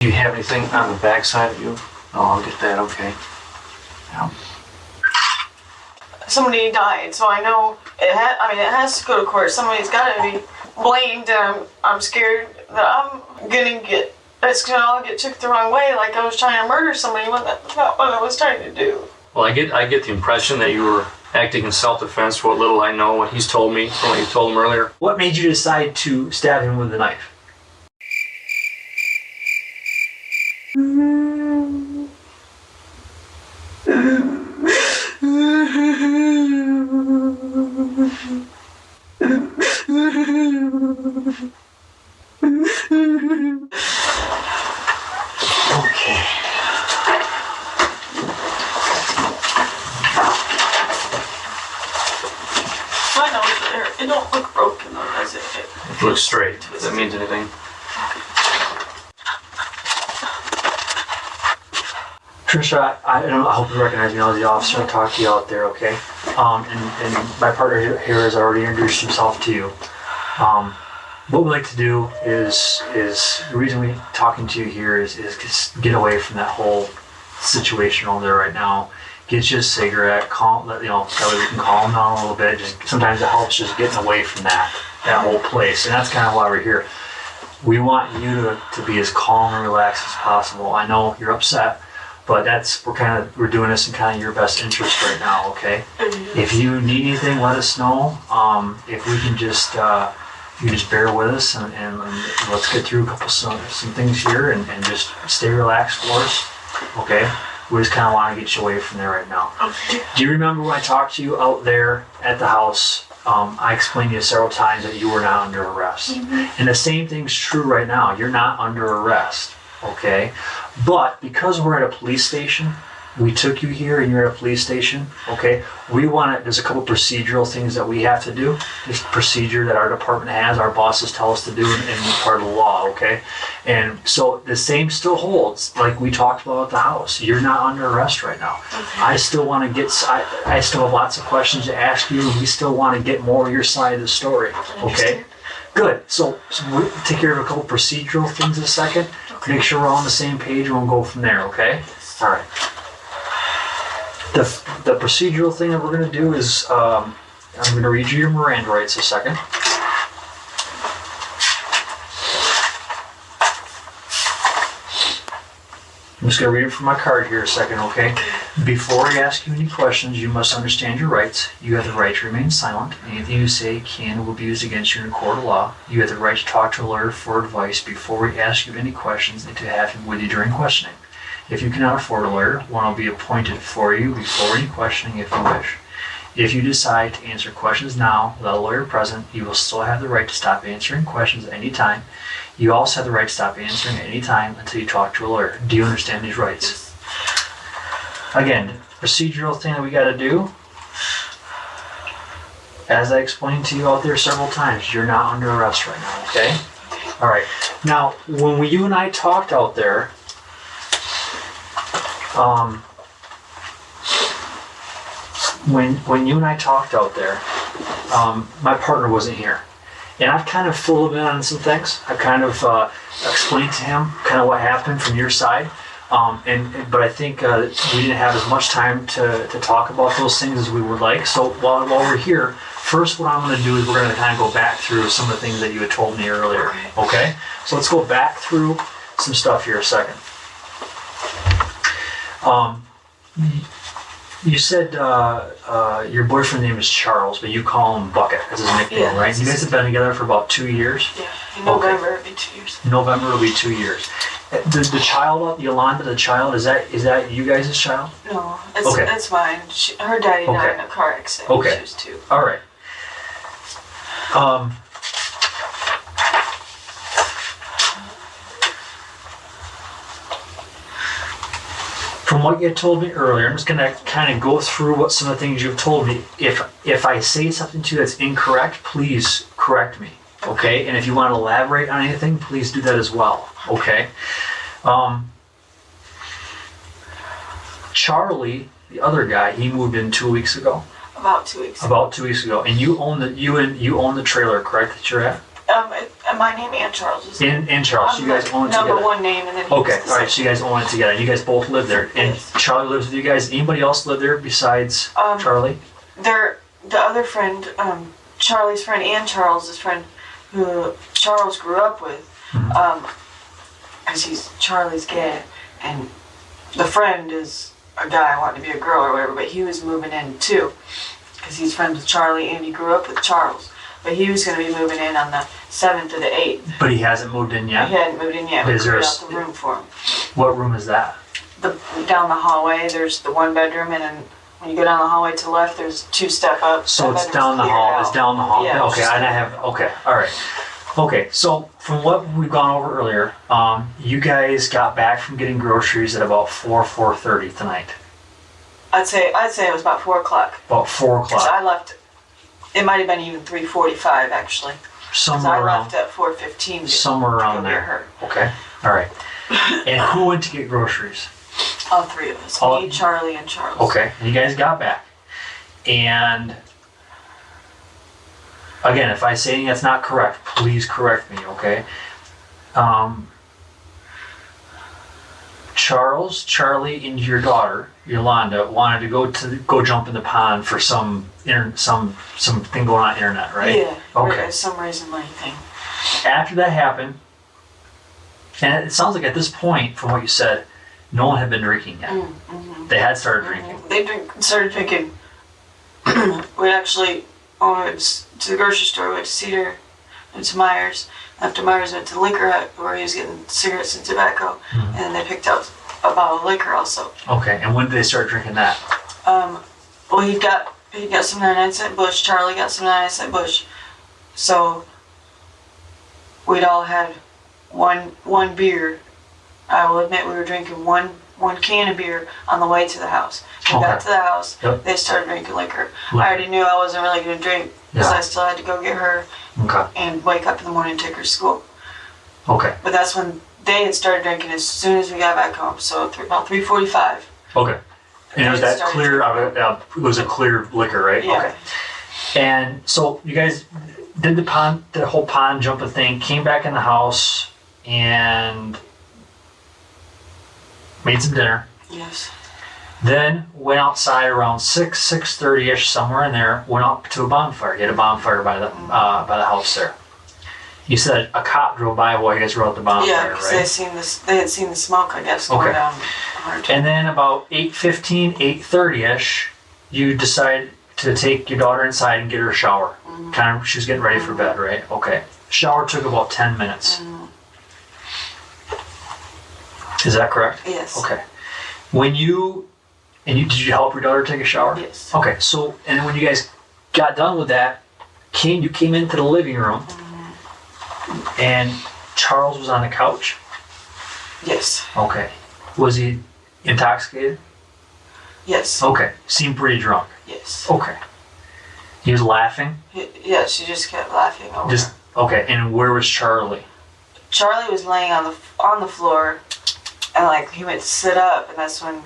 Do you have anything on the back side of you? Oh, I'll get that, okay. Yeah. Somebody died, so I know it has to go to court. Somebody's got to be blamed, and I'm scared that it's gonna all get took the wrong way, like I was trying to murder somebody when that's not what I was trying to do. Well, I get the impression that you were acting in self-defense for what little I know, what he's told me, from what you told him earlier. What made you decide to stab him with a knife? Okay. My nose there, it don't look broken though, does it? It looks straight, if that means anything. Trisha, I hope you recognize me. I was the officer and talked to you out there, okay? And my partner here has already introduced himself to you. What we like to do is the reason we're talking to you here is just get away from that whole situation over there right now. Get you a cigarette, that way we can calm down a little bit. Sometimes it helps just getting away from that whole place, and that's kind of why we're here. We want you to be as calm and relaxed as possible. I know you're upset, but we're doing this in kind of your best interest right now, okay? If you need anything, let us know. If we can just you just bear with us and let's get through some things here and just stay relaxed for us, okay? We just kind of want to get you away from there right now. Okay. Do you remember when I talked to you out there at the house? I explained to you several times that you were not under arrest. And the same thing's true right now. You're not under arrest, okay? But because we're at a police station, we took you here and you're at a police station, okay? There's a couple procedural things that we have to do. There's procedure that our department has, our bosses tell us to do, and part of the law, okay? And so the same still holds, like we talked about at the house. You're not under arrest right now. Okay. I still have lots of questions to ask you. We still want to get more of your side of the story, okay? Good. So we'll take care of a couple procedural things in a second. Okay. Make sure we're all on the same page and we'll go from there, okay? All right. The procedural thing that we're going to do is I'm going to read you your Miranda rights a second. I'm just going to read it from my card here a second, okay? Before I ask you any questions, you must understand your rights. You have the right to remain silent. Anything you say can or will be used against you in a court of law. You have the right to talk to a lawyer for advice before we ask you any questions and to have him with you during questioning. If you cannot afford a lawyer, one will be appointed for you before any questioning if you wish. If you decide to answer questions now without a lawyer present, you will still have the right to stop answering questions at any time. You also have the right to stop answering at any time until you talk to a lawyer. Do you understand these rights? Again, procedural thing that we got to do, as I explained to you out there several times, you're not under arrest right now, okay? All right. Now, when you and I talked out there, when you and I talked out there, my partner wasn't here. And I've kind of filled him in on some things. I've kind of explained to him kind of what happened from your side. But I think we didn't have as much time to talk about those things as we would like. So while we're here, first what I'm going to do is we're going to kind of go back through some of the things that you had told me earlier. Okay? So let's go back through some stuff here a second. You said your boyfriend's name is Charles, but you call him Bucket. That's his nickname, Yeah, right? You guys have been together for about 2 years? Yeah, in November it'll be 2 years. November will be 2 years. The child, Yolanda, the child, is that you guys' child? No, it's mine. Her daddy died in a car accident. Okay. She was 2. All right. From what you had told me earlier, I'm just going to kind of go through what some of the things you've told me. If I say something to you that's incorrect, please correct me, okay? And if you want to elaborate on anything, please do that as well, okay? Charlie, the other guy, he moved in 2 weeks ago. About 2 weeks. About 2 weeks ago, and you own the trailer, correct? That you're at. My name and Charles's. And Charles, so you guys own it together? Number one name, and then he Okay, was the alright, so you guys own it together. You guys both live there. And Yes. Charlie lives with you guys. Anybody else live there besides Charlie? The other friend, Charlie's friend and Charles's friend, who Charles grew up with, because he's Charlie's gay, and the friend is a guy wanting to be a girl or whatever, but he was moving in too, because he's friends with Charlie and he grew up with Charles. But he was going to be moving in on the 7th or the 8th. But he hasn't moved in yet? He hadn't moved in yet. We Is there cleared a out the room for him. What room is that? Down the hallway, there's the one bedroom, and then when you go down the hallway to the left, there's 2 step up. So That it's bedroom's down the cleared hall. out. It's down the hall. Yeah, Okay, and I have. Okay, all right. Okay, so from what we've gone over earlier, you guys got back from getting groceries at about 4:30 tonight. I'd say it was about 4 o'clock. About 4 Because o'clock. I left. It might have been even 3:45 actually. Because Somewhere I around. left at 4:15. Somewhere around go get there. her. Okay, all right. And who went to get groceries? All 3 of us. All- Me, Charlie, and Charles. Okay, and you guys got back. And again, if I say anything that's not correct, please correct me, okay? Charles, Charlie, and your daughter, Yolanda, wanted to go jump in the pond for something going on the internet, right? Yeah. Okay. For some reason, money thing. After that happened, and it sounds like at this point, from what you said, no one had been drinking yet. They had started drinking. They started drinking. We actually went to the grocery store, went to Cedar, went to Myers. After Myers, went to the liquor hut where he was getting cigarettes and tobacco, and then they picked up a bottle of liquor also. Okay, and when did they start drinking that? Well, he got some 99-cent Bush. Charlie got some 99-cent Bush. So we'd all had one beer. I will admit we were drinking one can of beer on the way to the house. We got to the house. Yep. They started drinking liquor. I already knew I wasn't really going to drink because I still had to go get her Okay. and wake up in the morning and take her to school. Okay. But that's when they had started drinking as soon as we got back home. So about 3:45. Okay. And it was that Started clear, it was a clear liquor, right? Yeah. Okay. And so you guys did the whole pond jumping thing, came back in the house and made some dinner. Yes. Then went outside around 6:30ish, somewhere in there, went out to a bonfire. You had a bonfire by the house there. You said a cop drove by while you guys were at the bonfire, Yeah, because right? they had seen the smoke, I guess, going Okay. down 100. And then about 8:15, 8:30ish, you decide to take your daughter inside and get her a shower. Kind of, she was getting ready for bed, right? Okay. Shower took about 10 minutes. Is that correct? Yes. Okay. Did you help your daughter take a shower? Yes. Okay, so, and when you guys got done with that, you came into the living room, and Charles was on the couch. Yes. Okay. Was he intoxicated? Yes. Okay. Seemed pretty drunk. Yes. Okay. He was laughing? Yeah, she just kept laughing over. Okay, and where was Charlie? Charlie was laying on the floor, and like he went to sit up, and that's when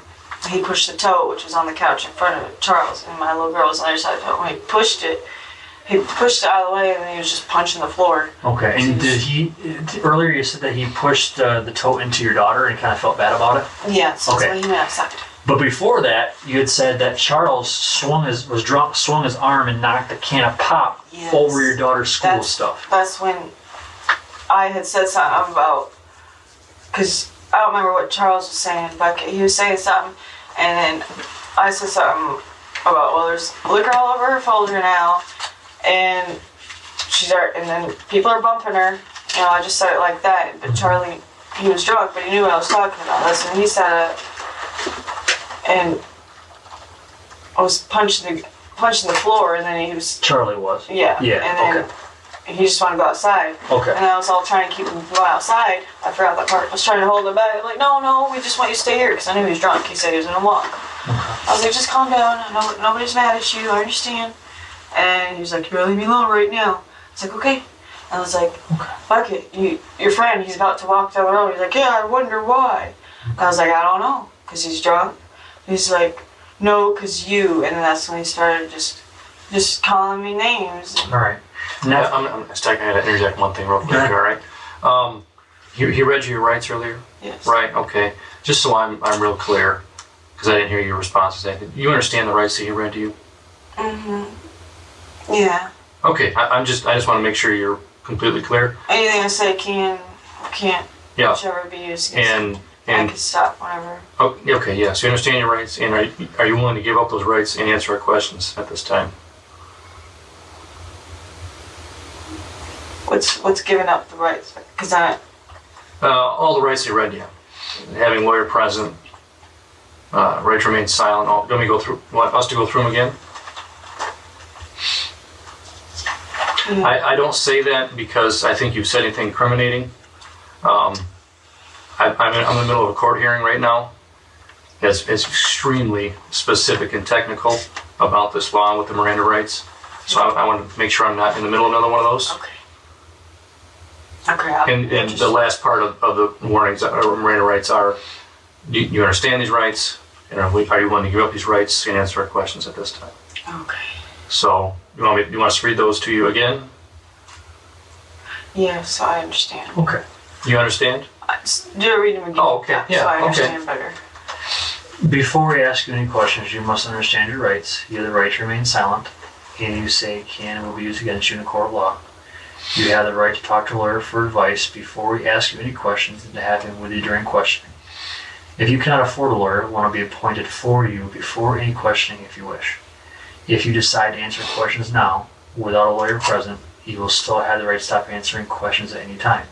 he pushed the tote, which was on the couch in front of Charles, and my little girl was on the other side of the tote. When he pushed it out of the way, and then he was just punching the floor. Okay, and earlier you said that he pushed the tote into your daughter and kind of felt bad about it? Yeah, so Okay. that's when he went outside. But before that, you had said that Charles swung his arm and knocked a can of pop Yes. over your daughter's school stuff. That's when I had said something about, because I don't remember what Charles was saying, but he was saying something, and then I said something about, well, there's liquor all over her folder now, and and then people are bumping her. You know, I just said it like that, but Charlie, he was drunk, but he knew what I was talking about. That's when he said it, and I was punching the floor, and then he was, Charlie was? yeah, Yeah, and then he just wanted to go outside. Okay. And I was all trying to keep him from going outside. I forgot that part. I was trying to hold him back. I'm like, no, we just want you to stay here, because I knew he was drunk. He said he was going to walk. I was like, just calm down. Nobody's mad at you. I understand. And he was like, you better leave me alone right now. I was like, okay. And I was like, fuck it. Your friend, he's about to walk down the road. He's like, yeah, I wonder why. And I was like, I don't know, because he's drunk. He's like, no, because you. And then that's when he started just calling me names. All right. Now, I had to interject one thing real quick, Okay. all right? He read you your rights earlier? Yes. Right, okay. Just so I'm real clear, because I didn't hear your responses. You understand the rights that he read to you? Mm-hmm. Yeah. Okay, I just want to make sure you're completely clear. Anything I say can't Yeah. ever be used against me. I And can stop whenever. oh, okay, yeah. So you understand your rights, and are you willing to give up those rights and answer our questions at this time? What's giving up the rights? Because All the rights he read you, having lawyer present, right to remain silent. Let me go through. Want us to go through them again? yeah. I don't say that because I think you've said anything incriminating. I'm in the middle of a court hearing right now. It's extremely specific and technical about this law with the Miranda rights. So I want to make sure I'm not in the middle of another one of those. Okay. Okay. And the last part of the warnings or Miranda rights are: you understand these rights, and are you willing to give up these rights and answer our questions at this time? Okay. So you want us to read those to you again? Yes, I understand. okay. You understand? Do read them again. Oh, okay. Yeah, So I okay. understand better. Before we ask you any questions, you must understand your rights. You have the right to remain silent. Anything you say can and will be used against you in a court of law. You have the right to talk to a lawyer for advice before we ask you any questions and to have him with you during questioning. If you cannot afford a lawyer, one will be appointed for you before any questioning if you wish. If you decide to answer questions now without a lawyer present, you will still have the right to stop answering questions at any time.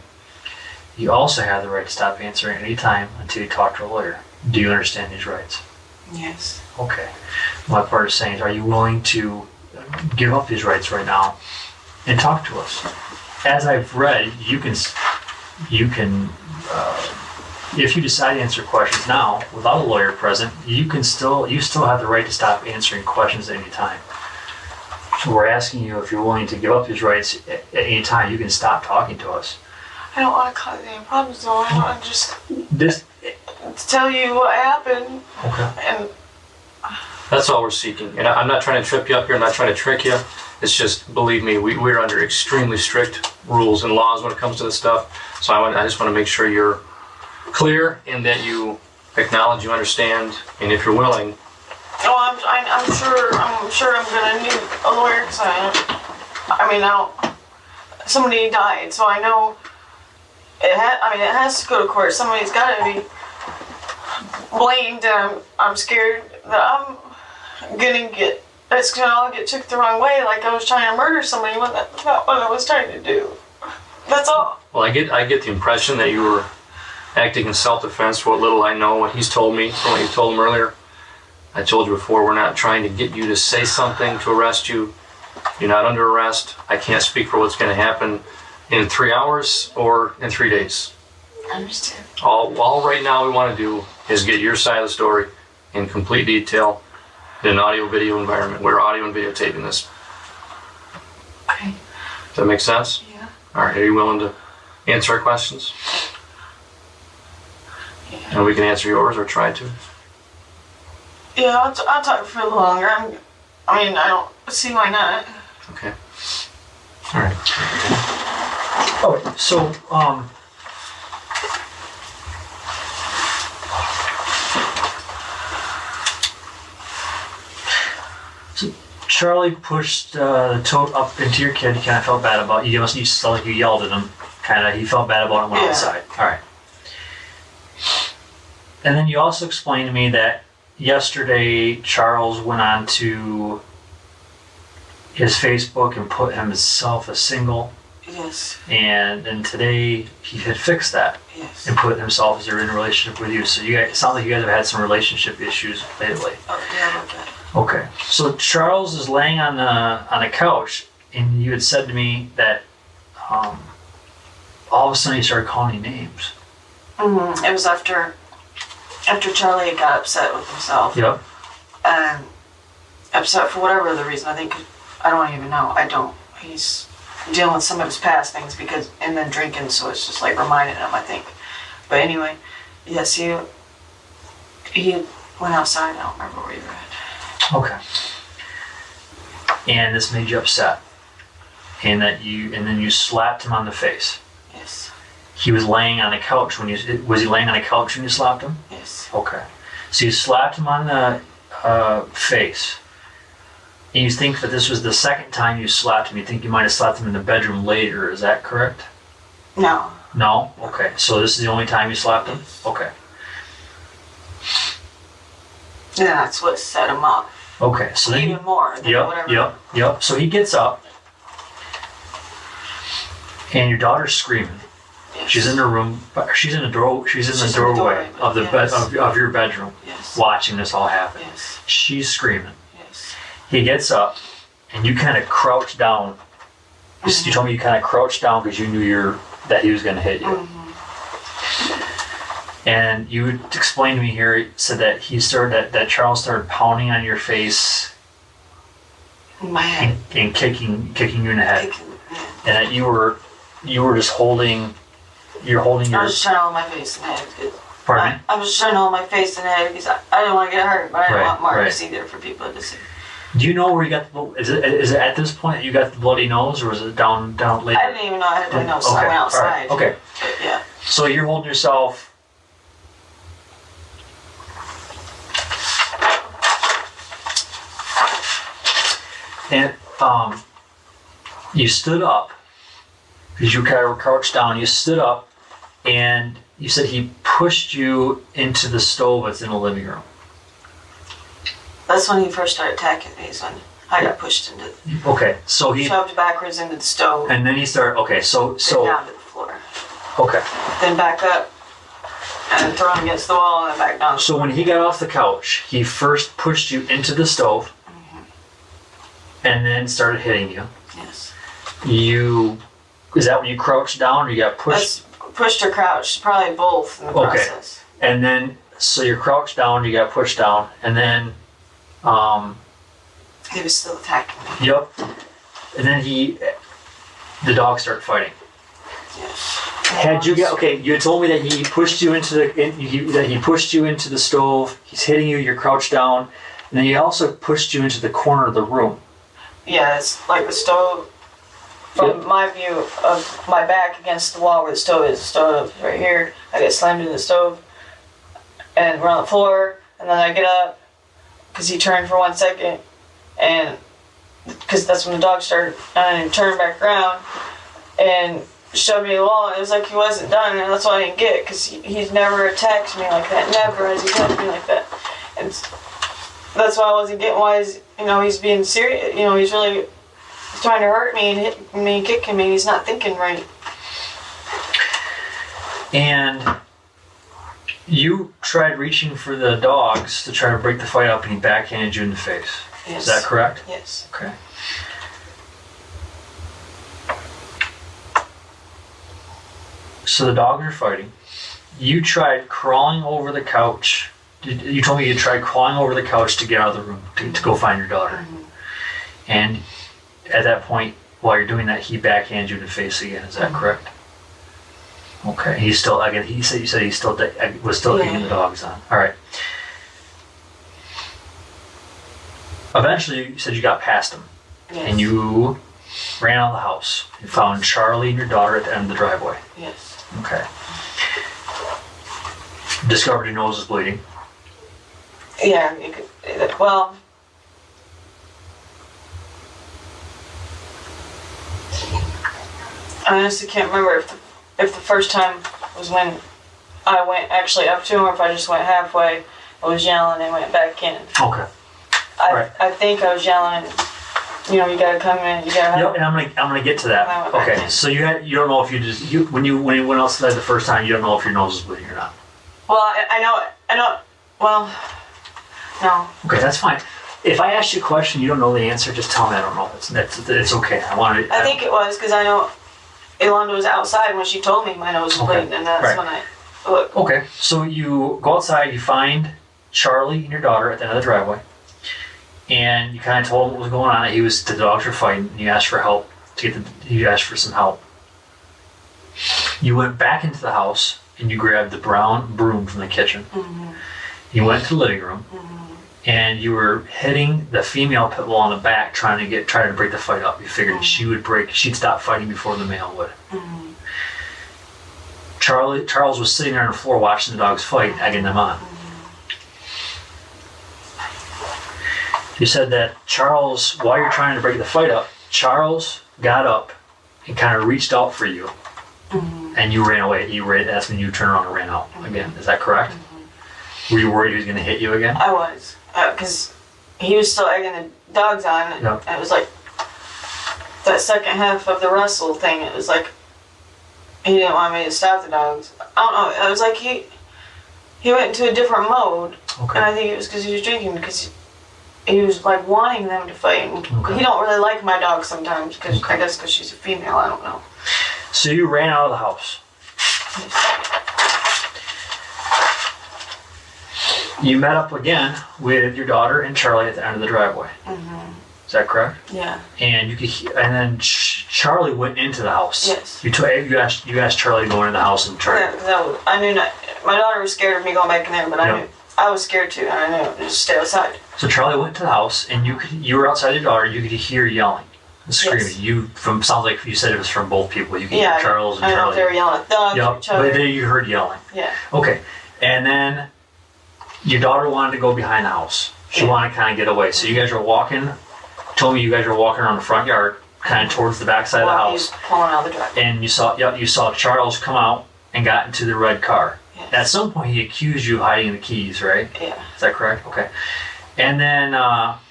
You also have the right to stop answering at any time until you talk to a lawyer. Do you understand these rights? Yes. Okay. My part is saying, are you willing to give up these rights right now and talk to us? As I've read, you can, if you decide to answer questions now without a lawyer present, you still have the right to stop answering questions at any time. So we're asking you if you're willing to give up these rights at any time. You can stop talking to us. I don't want to cause any problems though. I want to just This. tell you what happened. Okay. And That's all we're seeking. And I'm not trying to trip you up here. I'm not trying to trick you. It's just, believe me, we're under extremely strict rules and laws when it comes to this stuff. So I just want to make sure you're clear and that you acknowledge you understand. And if you're willing, I'm sure I'm gonna need a lawyer because somebody died, so I know it has to go to court. Somebody's got to be blamed, and I'm scared that it's gonna all get took the wrong way, like I was trying to murder somebody when that's not what I was trying to do. That's all. well, I get the impression that you were acting in self-defense. For what little I know, what he's told me, from what you told him earlier. I told you before, we're not trying to get you to say something to arrest you. You're not under arrest. I can't speak for what's going to happen in 3 hours or in 3 days. I understand. All right now we want to do is get your side of the story in complete detail in an audio-video environment. We're audio and videotaping this. Okay. Does that make sense? Yeah. All right, are you willing to answer our questions? Yeah. And we can answer yours or try to. Yeah, I'll talk for a little longer. I don't see why not. Okay. All right. Oh, so Charlie pushed the tote up into your kid. He kind of felt bad about it. You felt like you yelled at him. Kind of, he felt bad about it. Went outside. All right. And then you also explained to me that yesterday Charles went on to his Facebook and put himself a single. Yes. And today he had fixed that. Yes. And put himself as in a relationship with you. So you guys, it sounds like you guys have had some relationship issues lately. Oh, yeah, okay. Okay. So Charles is laying on the couch, and you had said to me that all of a sudden he started calling you names. Mm-hmm. It was after Charlie got upset with himself. Yep. And upset for whatever the reason. I don't even know. He's dealing with some of his past things and then drinking, so it's just like reminding him, I think. But anyway, yes, he went outside. I don't remember where you were at. Okay. And this made you upset. and then you slapped him on the face. Yes. He was laying on a couch when was he laying on a couch when you slapped him? Yes. Okay. So you slapped him on the face. And you think that this was the second time you slapped him. You think you might have slapped him in the bedroom later. Is that correct? No. No? Okay. So this is the only time you slapped him? Okay. And that's what set him up. Okay. So then Even more than whatever. Yep. So he gets up, and your daughter's screaming. Yes. She's in her room. She's in the doorway of the bed of your bedroom, Yes. watching this all happen. Yes. She's screaming. Yes. He gets up, and you kind of crouch down. You told me you kind of crouched down because you knew that he was going to hit you. Mm-hmm. And you explained to me here, said that that Charles started pounding on your face In my head. and kicking you in the head, Yeah. and that you were just holding. You're holding your. I was just trying to hold my face in the head. Pardon me? I was just trying to hold my face in the head because I didn't want to get hurt, but I didn't want marks either for people to see. Do you know where you got the? Is it at this point that you got the bloody nose, or was it down later? I didn't even know I had my nose, so I went outside. Right. Okay. But yeah. So you're holding yourself. And you stood up because you kind of were crouched down. You stood up, and you said he pushed you into the stove that's in the living room. That's when he first started attacking me. Is when I got pushed into, Okay, so he shoved backwards into the stove, and then he started. Okay, so then down to the floor, okay. then back up, and thrown against the wall, and then back down. So when he got off the couch, he first pushed you into the stove, and then started hitting you. Yes. Is that when you crouched down, or you got pushed? That's pushed or crouched, probably both in the process. And then, so you're crouched down, you got pushed down, and then, He was still attacking me. yep. And then the dog started fighting. Yes. You had told me that he pushed you into the stove. He's hitting you. You're crouched down, and then he also pushed you into the corner of the room. Yeah, it's like the stove. From my view of my back against the wall where the stove is. The stove is right here. I get slammed into the stove, and we're on the floor. And then I get up because he turned for 1 second, and because that's when the dog started, and he turned back around and shoved me to the wall. And it was like he wasn't done, and that's why I didn't get it because he's never attacked me like that. Never has he attacked me like that, and that's why I wasn't getting why he's being serious. He's really trying to hurt me and hit me and kicking me. He's not thinking right. And you tried reaching for the dogs to try to break the fight up, and he backhanded you in the face. Yes. Is that correct? Yes. Okay. So the dogs are fighting. You tried crawling over the couch. You told me you tried crawling over the couch to get out of the room to go find your daughter. Mm-hmm. And at that point, while you're doing that, he backhands you in the face again. Is that correct? Okay. He's still again. You said he still was still eating the dogs on. All right. Eventually, you said you got past him, Yes. and you ran out of the house and found Charlie and your daughter at the end of the driveway. Yes. Okay. Discovered your nose is bleeding. Yeah. Well. I honestly can't remember if the first time was when I went actually up to him, or if I just went halfway. I was yelling and went back in. Okay. I think I was yelling. You gotta come in. You gotta. Yep, and I'm gonna get to that. Okay. So you don't know if when you went outside the first time, you don't know if your nose is bleeding or not. Well, I know. Well, no. Okay, that's fine. If I ask you a question, you don't know the answer, just tell me I don't know. It's okay. I think it was because I know Yolanda was outside when she told me my nose was bleeding, and that's when I looked. Okay, so you go outside, you find Charlie and your daughter at the end of the driveway, and you kind of told him what was going on. The dogs were fighting, and you asked for help you asked for some help. You went back into the house and you grabbed the brown broom from the kitchen. Mm-hmm. You went to the living room. Mm-hmm. and you were hitting the female pit bull on the back, trying to break the fight up. You figured she'd stop fighting before the male would. Mm-hmm. Charles was sitting there on the floor watching the dogs fight, egging them on. You said that Charles, while you're trying to break the fight up, Charles got up and kind of reached out for you, and you ran away. That's when you turned around and ran out again. Is that correct? Were you worried he was going to hit you again? I was, because he was still egging the dogs on, and it was like that second half of the wrestle thing. It was like he didn't want me to stop the dogs. I don't know. It was like he went into a different mode, and I think it was because he was drinking, because he was like wanting them to fight. And he don't really like my dog sometimes, because I guess because she's a female. I don't know. So you ran out of the house. You met up again with your daughter and Charlie at the end of the driveway. Is that correct? Yeah. And then Charlie went into the house. Yes. You asked Charlie to go into the house and try. Yeah, because I knew not. My daughter was scared of me going back in there, but I knew I was scared too, and I knew just stay outside. So Charlie went to the house, and you were outside your daughter. You could hear yelling and screaming. Yes. Sounds like you said it was from both people. You could hear Charles and I Charlie. know if they were yelling at dogs or each other. But then you heard yelling. Yeah. Okay, and then your daughter wanted to go behind the house. She wanted to kind of get away. So you guys were walking. Told me you guys were walking around the front yard, kind of towards the back side of the house. He was pulling out the driveway. And you saw Charles come out and got into the red car. Yes. At some point, he accused you of hiding the keys, right? Yeah. Is that correct? Okay. And then got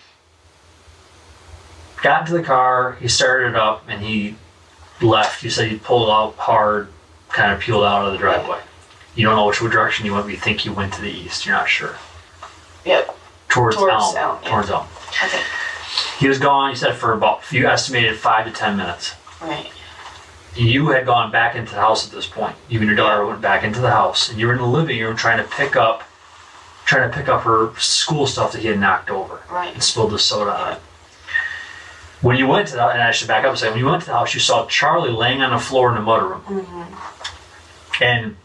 into the car. He started it up and he left. You said he pulled out hard, kind of peeled out of the driveway. Yeah. You don't know which direction you went. But you think you went to the east. You're not sure. Yep. Towards Elm. Yeah. Towards Elm. I think. He was gone, you said, for you estimated 5 to 10 minutes. Right. You had gone back into the house at this point. You and your daughter went back into the house, and you were in the living room trying to pick up her school stuff that he had knocked over. Right. And spilled the soda on it. When you went to the house, and I should back up and say, when you went to the house, you saw Charlie laying on the floor in the mudroom. And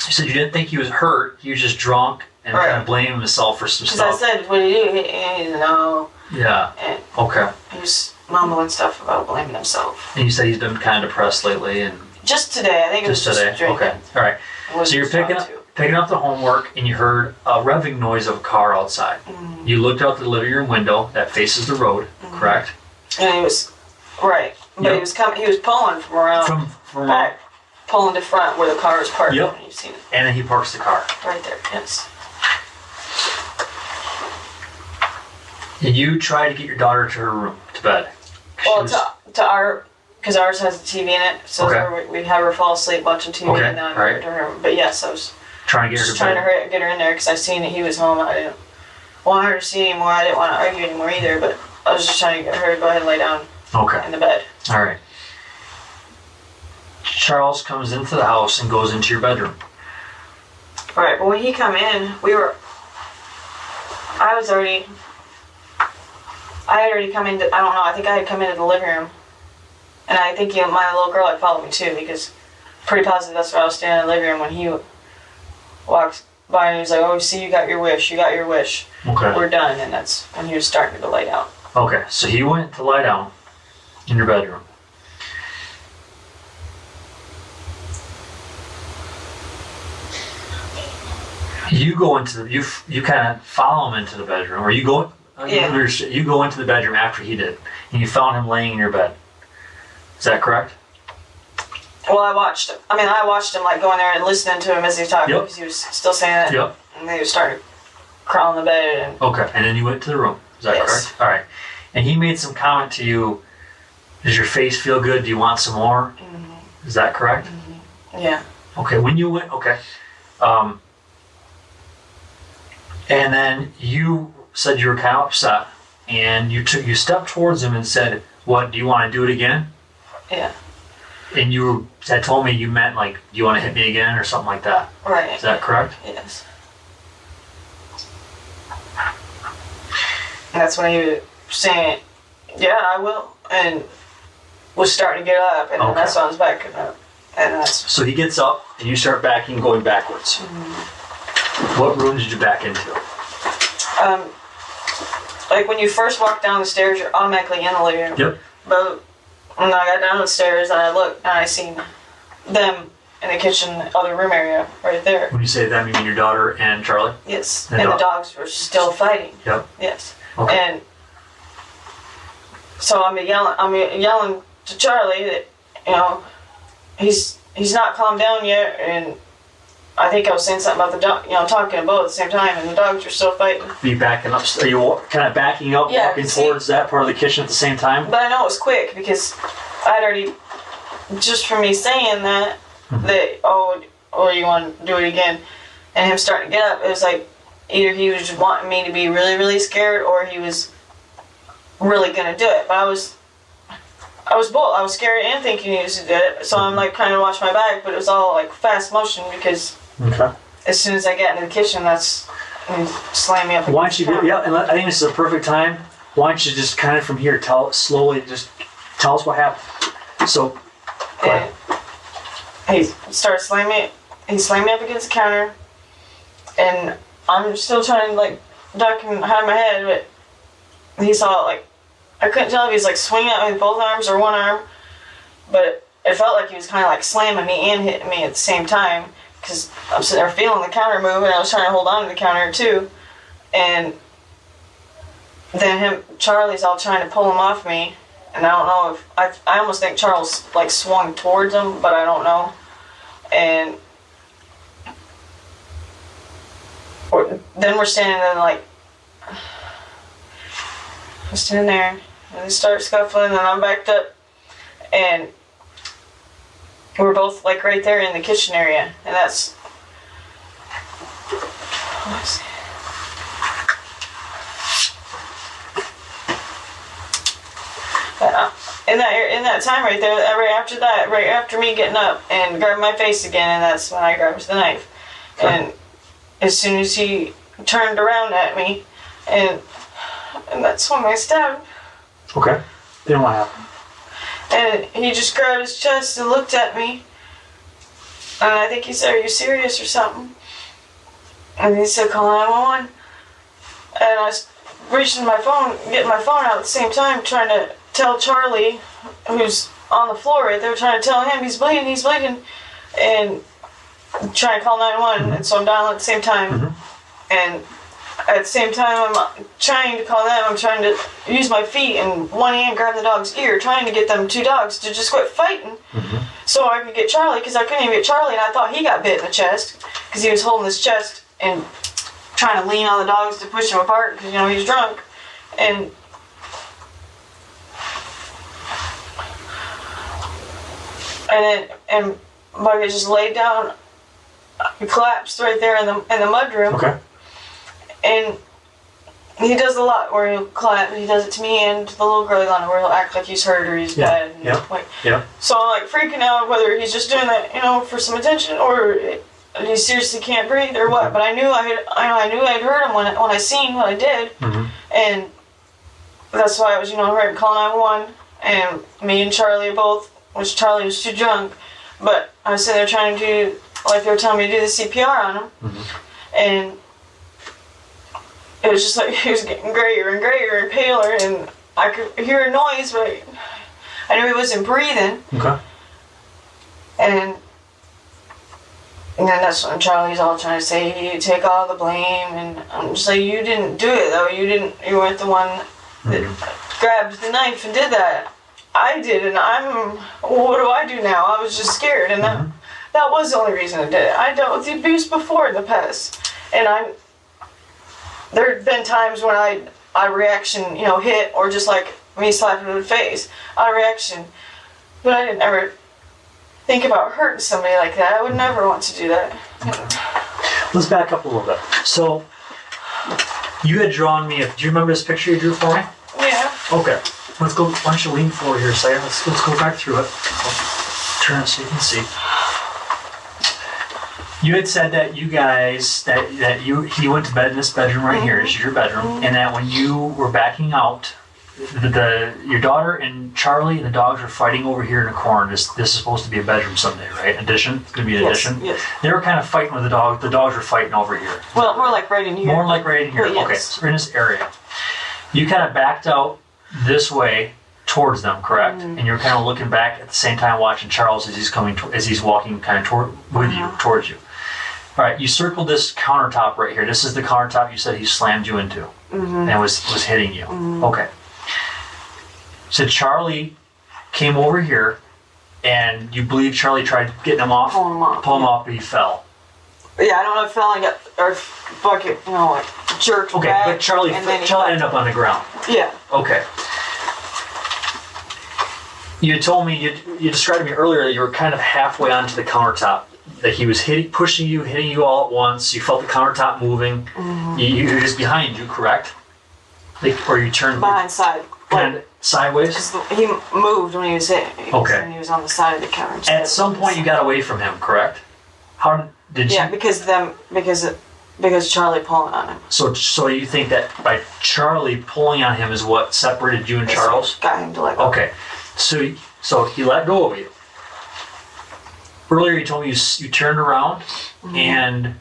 you said you didn't think he was hurt, he was just drunk and kind of blaming himself for some stuff. Because I said, what did he do? He didn't know. Yeah. And okay. He was mumbling stuff about blaming himself. And you said he's been kind of depressed lately, and just today. I think it was just today. Drinking. Okay. All right. So you're picking up the homework, and you heard a revving noise of a car outside. You looked out the living room window that faces the road. Correct. And he was but he was coming. He was pulling from around from back, pulling to front where the car is parked. Yep. You've seen it. And then he parks the car right there. Yes. And you try to get your daughter to her room, to bed. Well, because ours has a TV in it, so we have her fall asleep watching TV, and then I moved to her room. But yes, I was trying to get her to bed. Get her in there because I seen that he was home. I didn't want her to see anymore. I didn't want to argue anymore either. But I was just trying to get her to go ahead and lay down in the bed. All right. Charles comes into the house and goes into your bedroom. All right, but when he come in, I had already come into, I don't know, I think I had come into the living room. And I think my little girl had followed me too, because pretty positive that's where I was standing in the living room when he walked by and he was like, oh, see, you got your wish. Okay. We're done. And that's when he was starting to lay down. Okay, so he went to lie down in your bedroom. You go into you kind of follow him into the bedroom, or you go into the bedroom after he did, and you found him laying in your bed. Is that correct? Well, I watched him. I watched him like going there and listening to him as he talked because he was still saying it. Yep. And then he was starting to crawl in the bed. And okay, and then you went to the room. Is that correct? All right. And he made some comment to you. Does your face feel good? Do you want some more? Mm-hmm. Is that correct? Mm-hmm. Yeah. Okay. When you went, and then you said you were kind of upset, and you stepped towards him and said, "What? Do you want to do it again?" Yeah. And you had told me you meant like, "Do you want to hit me again?" or something like that. Right. Is that correct? Yes. And that's when he was saying, "Yeah, I will," and was starting to get up, and then that's when I was backing up, and that's. So he gets up, and you start going backwards. Mm-hmm. What room did you back into? like when you first walk down the stairs, you're automatically in the living room. Yep. But when I got down the stairs and I looked and I seen them in the kitchen, other room area, right there. When you say them, you mean your daughter and Charlie? Yes. And And the dog. dogs were still fighting. Yep. Yes. Okay. And so I'm yelling to Charlie that, you know, he's not calmed down yet, and I think I was saying something about the dog, you know, talking to both at the same time, and the dogs were still fighting. Are you backing up? Are you kind of backing up, Yeah, walking see- towards that part of the kitchen at the same time? But I know it was quick because I'd already, just from me saying that, that, oh, you want to do it again, and him starting to get up, it was like either he was just wanting me to be really, really scared, or he was really going to do it. But I was both. I was scared and thinking he was going to do it, so I'm like trying to watch my back, but it was all like fast motion because Okay. as soon as I get into the kitchen, that's when he slammed me up. Why don't you against do, the yeah, and I think this is a perfect time. Why don't you just kind of from here, tell us what happened. So, go ahead. And he started slamming. He slammed me up against the counter, and I'm still trying to like duck and hide my head, but he saw like I couldn't tell if he was like swinging at me with both arms or one arm, but it felt like he was kind of like slamming me and hitting me at the same time because I'm sitting there feeling the counter move, and I was trying to hold on to the counter too, and then Charlie's all trying to pull him off me. And I don't know if I almost think Charles like swung towards him, but I don't know. And then we're standing there like we're standing there, and they start scuffling, and I'm backed up, and we're both like right there in the kitchen area, and that's. Let's see. In that time right there, right after me getting up and grabbing my face again, and that's when I grabbed the knife. Okay. And as soon as he turned around at me, and that's when I stabbed. Okay. Then what happened? And he just grabbed his chest and looked at me. And I think he said, "Are you serious or something?" And he said, "Call 911." And I was reaching my phone, getting my phone out at the same time, trying to tell Charlie, who's on the floor right there, trying to tell him he's bleeding, and trying to call 911. And so I'm dialing at the same time. And at the same time I'm trying to call them, I'm trying to use my feet and one hand grab the dog's ear, trying to get them two dogs to just quit fighting so I could get Charlie, because I couldn't even get Charlie, and I thought he got bit in the chest because he was holding his chest and trying to lean on the dogs to push him apart because, you know, he was drunk. And Bucket just laid down, collapsed right there in the mudroom. Okay. And he does a lot where he'll collapse. He does it to me and to the little girl where he'll act like he's hurt or he's bad. And So I'm like freaking out whether he's just doing that, you know, for some attention or he seriously can't breathe or what. But I knew I'd heard him when I seen what I did, and that's why I was, you know, right, calling 911. And me and Charlie both, which Charlie was too drunk, but I was sitting there trying to do, like they were telling me to do the CPR on him, and it was just like he was getting grayer and grayer and paler, and I could hear a noise, but I knew he wasn't breathing. Okay. And then that's when Charlie's all trying to say, "You take all the blame," and I'm just like, "You didn't do it though. You weren't the one that grabbed the knife and did that. I did, and what do I do now?" I was just scared, and that was the only reason I did it. I dealt with the abuse before in the past, and there had been times when I reaction, you know, hit, or just like me slapping him in the face, out of reaction, but I didn't ever think about hurting somebody like that. I would never want to do that. Let's back up a little bit. So, you had drawn me, do you remember this picture you drew for me? Yeah. Okay. Let's go, why don't you lean forward here a second. Let's go back through it. I'll turn it so you can see. You had said that you guys, he went to bed in this bedroom right here, this is your bedroom, and that when you were backing out, your daughter and Charlie and the dogs were fighting over here in the corner. This is supposed to be a bedroom someday, right? Addition? It's going to be an addition? Yes. They were kind of fighting with the dogs. The dogs were fighting over here. Well, more like right in here. More like right in here. Well, yes. Okay, so we're in this area. You kind of backed out this way towards them, correct? And you're kind of looking back at the same time watching Charles as he's coming as he's walking kind of towards you. All right, you circled this countertop right here. This is the countertop you said he slammed you into and was hitting you. Okay. So Charlie came over here, and you believe Charlie tried getting him off? Pull him off, but he fell. Yeah, I don't know if fell and got, or fucking, like jerked Okay, back. but Charlie ended up on the ground. Yeah. Okay. You told me, you described to me earlier that you were kind of halfway onto the countertop. That he was pushing you, hitting you all at once. You felt the countertop moving. He was behind you, correct? Or you turned Behind side. kind of sideways? Because he moved when he was hit. Okay. And he was on the side of the counter. At some point you got away from him, correct? How did you? Yeah, because Charlie pulling on him. So you think that by Charlie pulling on him is what separated you and Charles? Got him to let go. Okay. So he let go of you. Earlier you told me you turned around and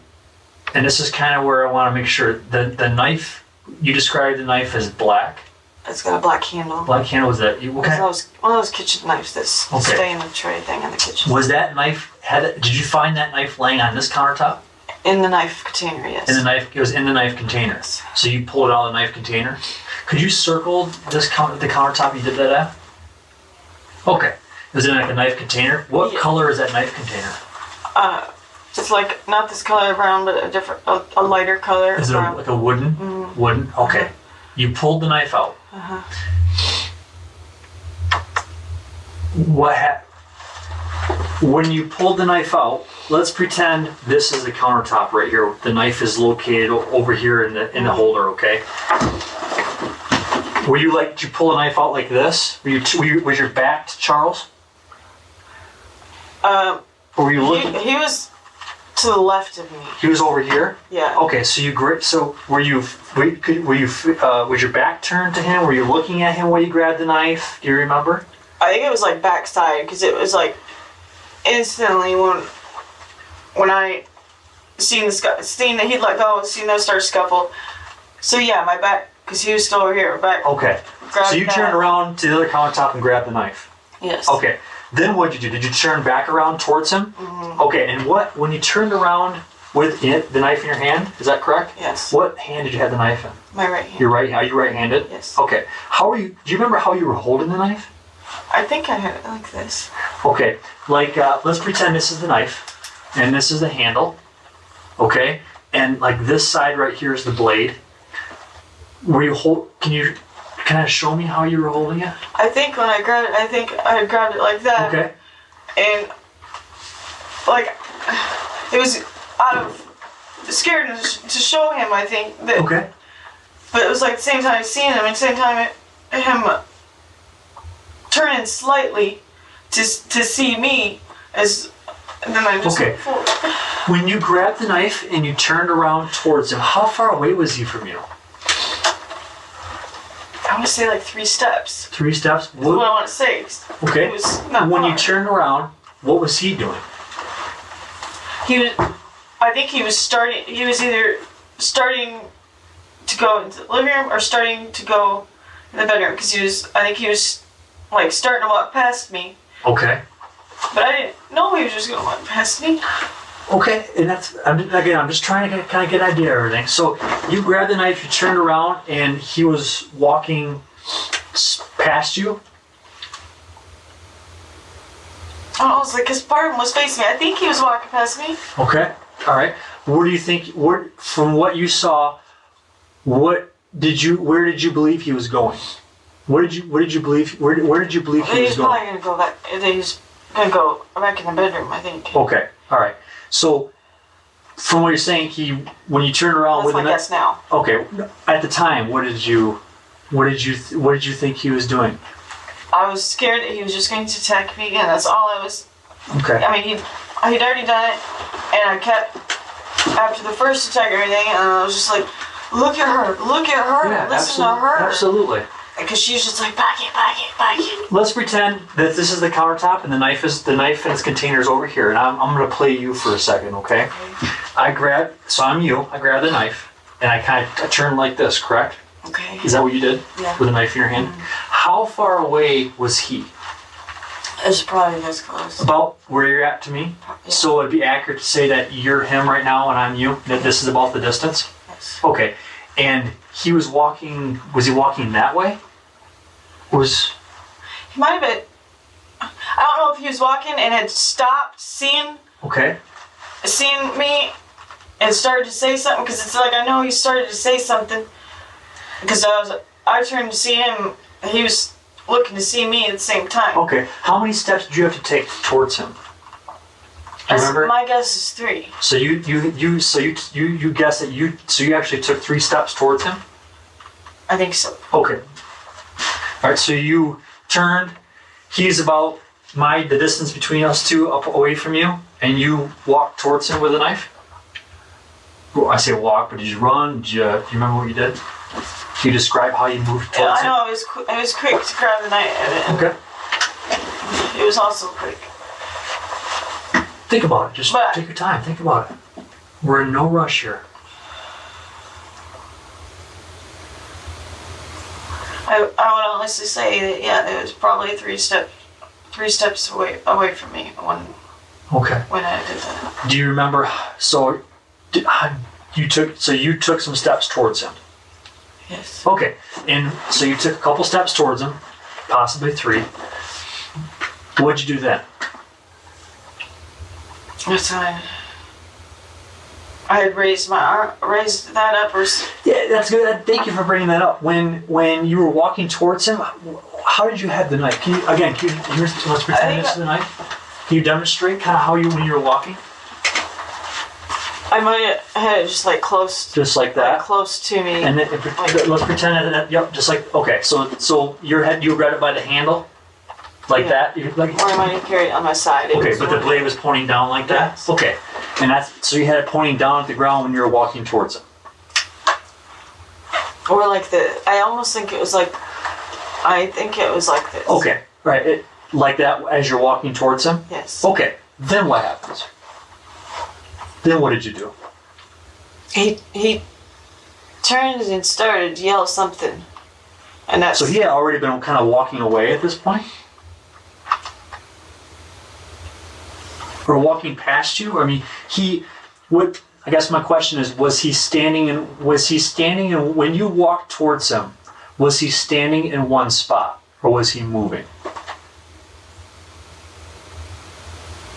this is kind of where I want to make sure the knife, you described the knife as black. It's got a black handle. Black handle, was that One of those kitchen knives that stay in the tray thing in the kitchen. Was that knife, did you find that knife laying on this countertop? In the knife container, yes. It was in the knife container. Yes. So you pulled it out of the knife container? Could you circle the countertop you did that at? Okay. Was it like a knife container? What color is that knife container? It's like not this color brown, but a lighter color. Is it like a wooden? Wooden? Okay. You pulled the knife out. When you pulled the knife out, let's pretend this is the countertop right here. The knife is located over here in the holder, okay? Did you pull the knife out like this? Was your back to Charles? Or were you looking? He was to the left of me. He was over here? Yeah. Okay, so was your back turned to him? Were you looking at him when you grabbed the knife? Do you remember? I think it was like backside, because it was like instantly when I seen that he'd let go, seen them start scuffle. So yeah, my back, because he was still over here, back. Okay. So you turned around to the other countertop and grabbed the knife? Yes. Okay. Then what did you do? Did you turn back around towards him? Okay, and when you turned around with the knife in your hand, is that correct? Yes. What hand did you have the knife in? My right hand. Are you right-handed? Yes. Okay. Do you remember how you were holding the knife? I think I had it like this. Okay, let's pretend this is the knife, and this is the handle, okay? And like this side right here is the blade. Can you kind of show me how you were holding it? I think when I grabbed it, I grabbed it like that. Okay. And like, it was out of scaredness to show him, I think. That, okay. But it was like the same time I seen him, and the same time him turning slightly to see me and then I just okay. went forward. When you grabbed the knife and you turned around towards him, how far away was he from you? I want to say like 3 steps. 3 steps? That's what I want to say. Okay. It was not when far. you turned around, what was he doing? I think he was either starting to go into the living room or starting to go in the bedroom, because I think he was like starting to walk past me. Okay. But I didn't know he was just going to walk past me. Okay, and I'm just trying to kind of get an idea of everything. So you grabbed the knife, you turned around, and he was walking past you? I was like, his part was facing me. I think he was walking past me. Okay, all right. What do you think, from what you saw, where did you believe he was going? Where did you believe he was going? He's probably going to go back. He's going to go back in the bedroom, I think. Okay, all right. So, from what you're saying, when you turned around with the knife. That's my guess now. Okay, at the time, what did you think he was doing? I was scared that he was just going to attack me again. That's all I was. Okay. I mean, he'd already done it, and I kept after the first attack and everything, and I was just like, look at her, yeah, listen to her. Absolutely. Because she's just like, back it. Let's pretend that this is the countertop and the knife and its container is over here, and I'm going to play you for a second, okay? I'm you. I grab the knife and I turn like this, correct? Okay. Is that what you did? Yeah. With a knife in your hand? How far away was he? It's probably this close. About where you're at to me? Yeah. So it'd be accurate to say that you're him right now and I'm you? That this is about the distance? Yes. Okay. And he was walking that way? He might have been. I don't know if he was walking and had stopped, seen me, and started to say something. Because it's like I know he started to say something. Because I turned to see him, and he was looking to see me at the same time. Okay. How many steps did you have to take towards him? Do you remember? My guess is 3. So you guess that you actually took 3 steps towards him? I think so. Okay. All right. So you turned. He's about the distance between us two up away from you, and you walked towards him with a knife. Well, I say walk, but did you run? Do you remember what you did? Can you describe how you moved Yeah, towards I him? know I was quick to grab the knife. And Okay. it was also quick. Think about it. Just But- take your time. Think about it. We're in no rush here. I would honestly say that it was probably 3 steps away from me Okay. when I did that. Do you remember? So you took some steps towards him. Yes. Okay. And so you took a couple steps towards him, possibly 3. What'd you do then? That's fine. I had raised my arm, raised that up, Yeah, that's good. Thank you for bringing that up. When you were walking towards him, how did you have the knife? Let's pretend this is the knife. Can you demonstrate kind of when you were walking? I might have had it just like close. Just like that? Like close to me. And then, let's pretend that, yep, just like, okay, so you grabbed it by the handle? Like that? Or I might have carried it on my side. Okay, but the blade was pointing down like that? Yes. Okay. And so you had it pointing down at the ground when you were walking towards it? Or like I almost think it was like, this. Okay, right, like that as you're walking towards him? Yes. Okay, then what happens? Then what did you do? He turned and started to yell something. And that's... So he had already been kind of walking away at this point? Or walking past you? I mean, I guess my question is, was he standing and when you walked towards him, was he standing in one spot or was he moving?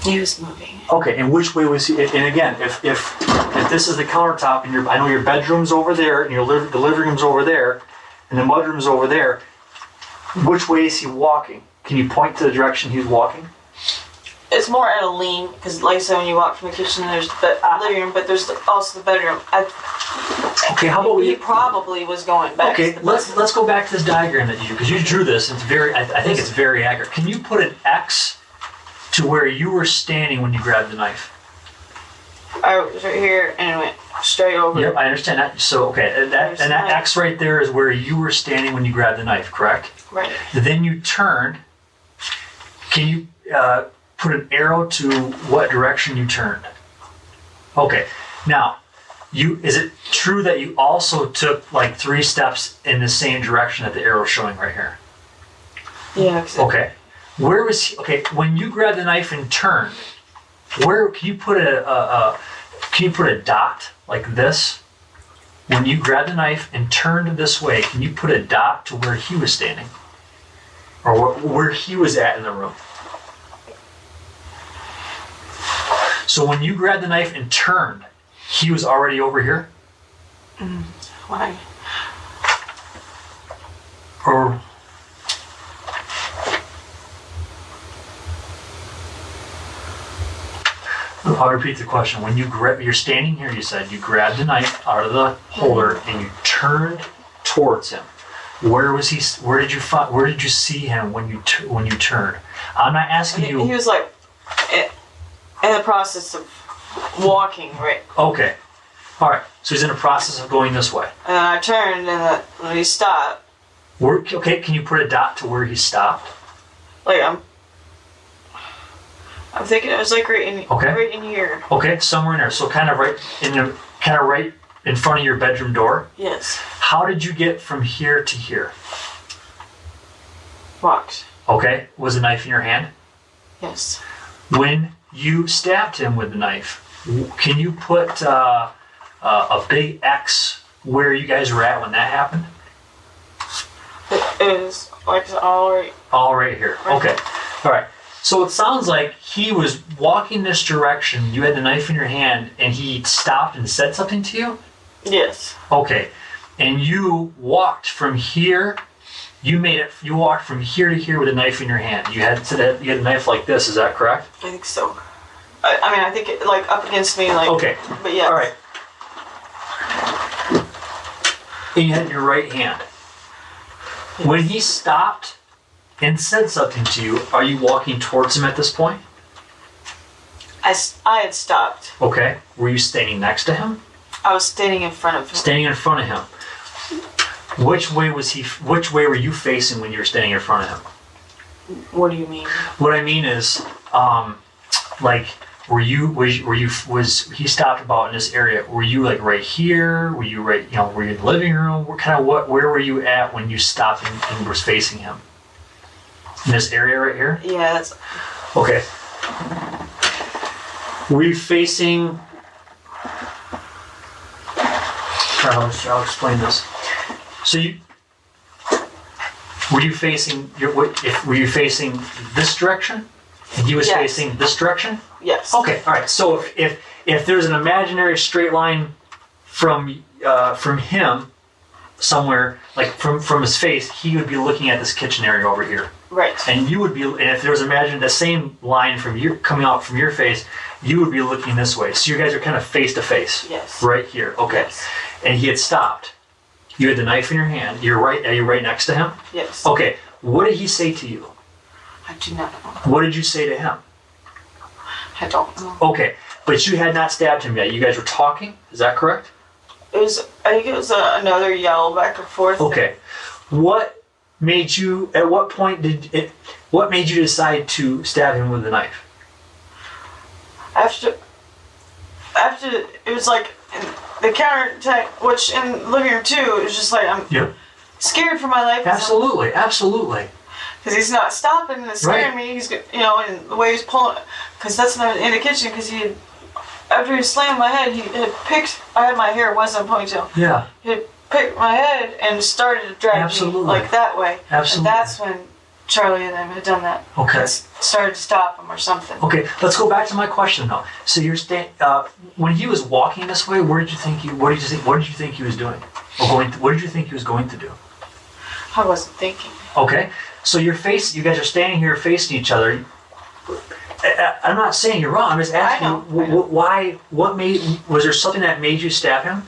He was moving. Okay, and which way was he? And again, if this is the countertop and I know your bedroom's over there and the living room's over there and the mudroom's over there, which way is he walking? Can you point to the direction he's walking? It's more at a lean, because like I said, when you walk from the kitchen, there's the living room, but there's also the bedroom. Okay, how about he probably was going back. Okay, to the let's go back to this diagram that because you drew this. It's I think it's very accurate. Can you put an X to where you were standing when you grabbed the knife? I was right here and it went straight over. Yep, I understand that. So okay, and that X right there is where you were standing when you grabbed the knife, correct? Right. Then you turned. Can you put an arrow to what direction you turned? Okay, now is it true that you also took like 3 steps in the same direction that the arrow's showing right here? Yeah. Okay. Where was he? Okay, when you grabbed the knife and turned, where can you put a dot like this? When you grabbed the knife and turned this way, can you put a dot to where he was standing? Or where he was at in the room? So when you grabbed the knife and turned, he was already over here? Why? Or I'll repeat the question. When you're standing here, you said you grabbed the knife out of the holder and you turned towards him. Where was he? Where did you see him when you turned? I'm not asking you. He was like in the process of walking, right? Okay. All right. So he's in the process of going this way. And I turned and when he stopped. Okay. Can you put a dot to where he stopped? Like I'm thinking it was like right in here. Okay, somewhere in there. So kind of right in front of your bedroom door. Yes. How did you get from here to here? Walked. Okay. Was the knife in your hand? Yes. When you stabbed him with the knife, can you put a big X where you guys were at when that happened? It is like all right. All right here. Okay. All right. So it sounds like he was walking this direction. You had the knife in your hand, and he stopped and said something to you? Yes. Okay. And you walked from here. You walked from here to here with a knife in your hand. You had a knife like this. Is that correct? I think so. I mean, I think it like up against me, like. Okay. But yeah. All right. And you had it in your right hand. Yes. When he stopped and said something to you, are you walking towards him at this point? I had stopped. Okay. Were you standing next to him? I was standing in front of him. Standing in front of him. Which way were you facing when you were standing in front of him? What do you mean? What I mean is, like, was he stopped about in this area? Were you like right here? Were you were you in the living room? Where were you at when you stopped and was facing him? In this area right here? Yeah, that's. Okay. Were you facing? I'll explain this. So were you facing this direction? And he was Yes. facing this direction? Yes. Okay, all right. So if there's an imaginary straight line from him somewhere, like from his face, he would be looking at this kitchen area over here. Right. And you would be, and if there was the same line coming out from your face, you would be looking this way. So you guys are kind of face to face. Yes. Right here. Okay. Yes. And he had stopped. You had the knife in your hand. Are you right next to him? Yes. Okay. What did he say to you? I do not know. What did you say to him? I don't know. Okay. But you had not stabbed him yet. You guys were talking. Is that correct? I think it was another yell back and forth. Okay. What made you decide to stab him with the knife? After it was like the counterattack, which in the living room too, it was just like I'm scared for my life. Absolutely. Because he's not stopping and scaring me. He's, and the way he's pulling, because that's not in the kitchen. Because after he slammed my head, he had picked. I had my hair wasn't a ponytail. Yeah. He had picked my head and started to drag me like that way. Absolutely. And that's when Charlie and them had done that. Okay. And started to stop him or something. Okay, let's go back to my question though. So you're when he was walking this way, what did you think he was doing? What did you think he was going to do? I wasn't thinking. Okay, so you guys are standing here facing each other. I'm not saying you're wrong. I'm just asking I know. why. Was there something that made you stab him?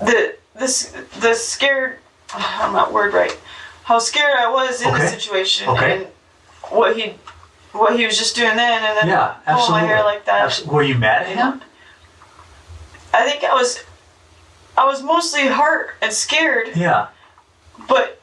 The scared. I'm not word right. How scared I was in the situation and what he was just doing then, and then pulling my hair like that. Were you mad at him? I think I was mostly hurt and scared. Yeah. But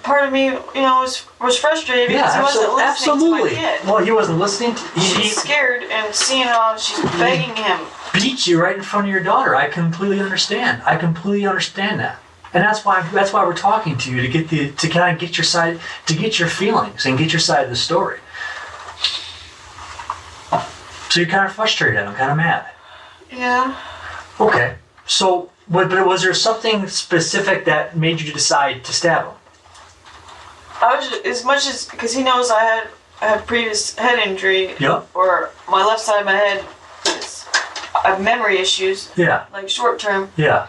part of me, was frustrated because he wasn't listening to my kid. Well, he wasn't listening to. She's scared and seeing how she's begging him. Beat you right in front of your daughter. I completely understand. that. And that's why we're talking to you to kind of get your side, to get your feelings and get your side of the story. So you're kind of frustrated and I'm kind of mad. Yeah. Okay. So, but was there something specific that made you decide to stab him? I was just, as much as because he knows I had previous head injury. Yep. Or my left side of my head I have memory issues. Yeah. Like short term. Yeah.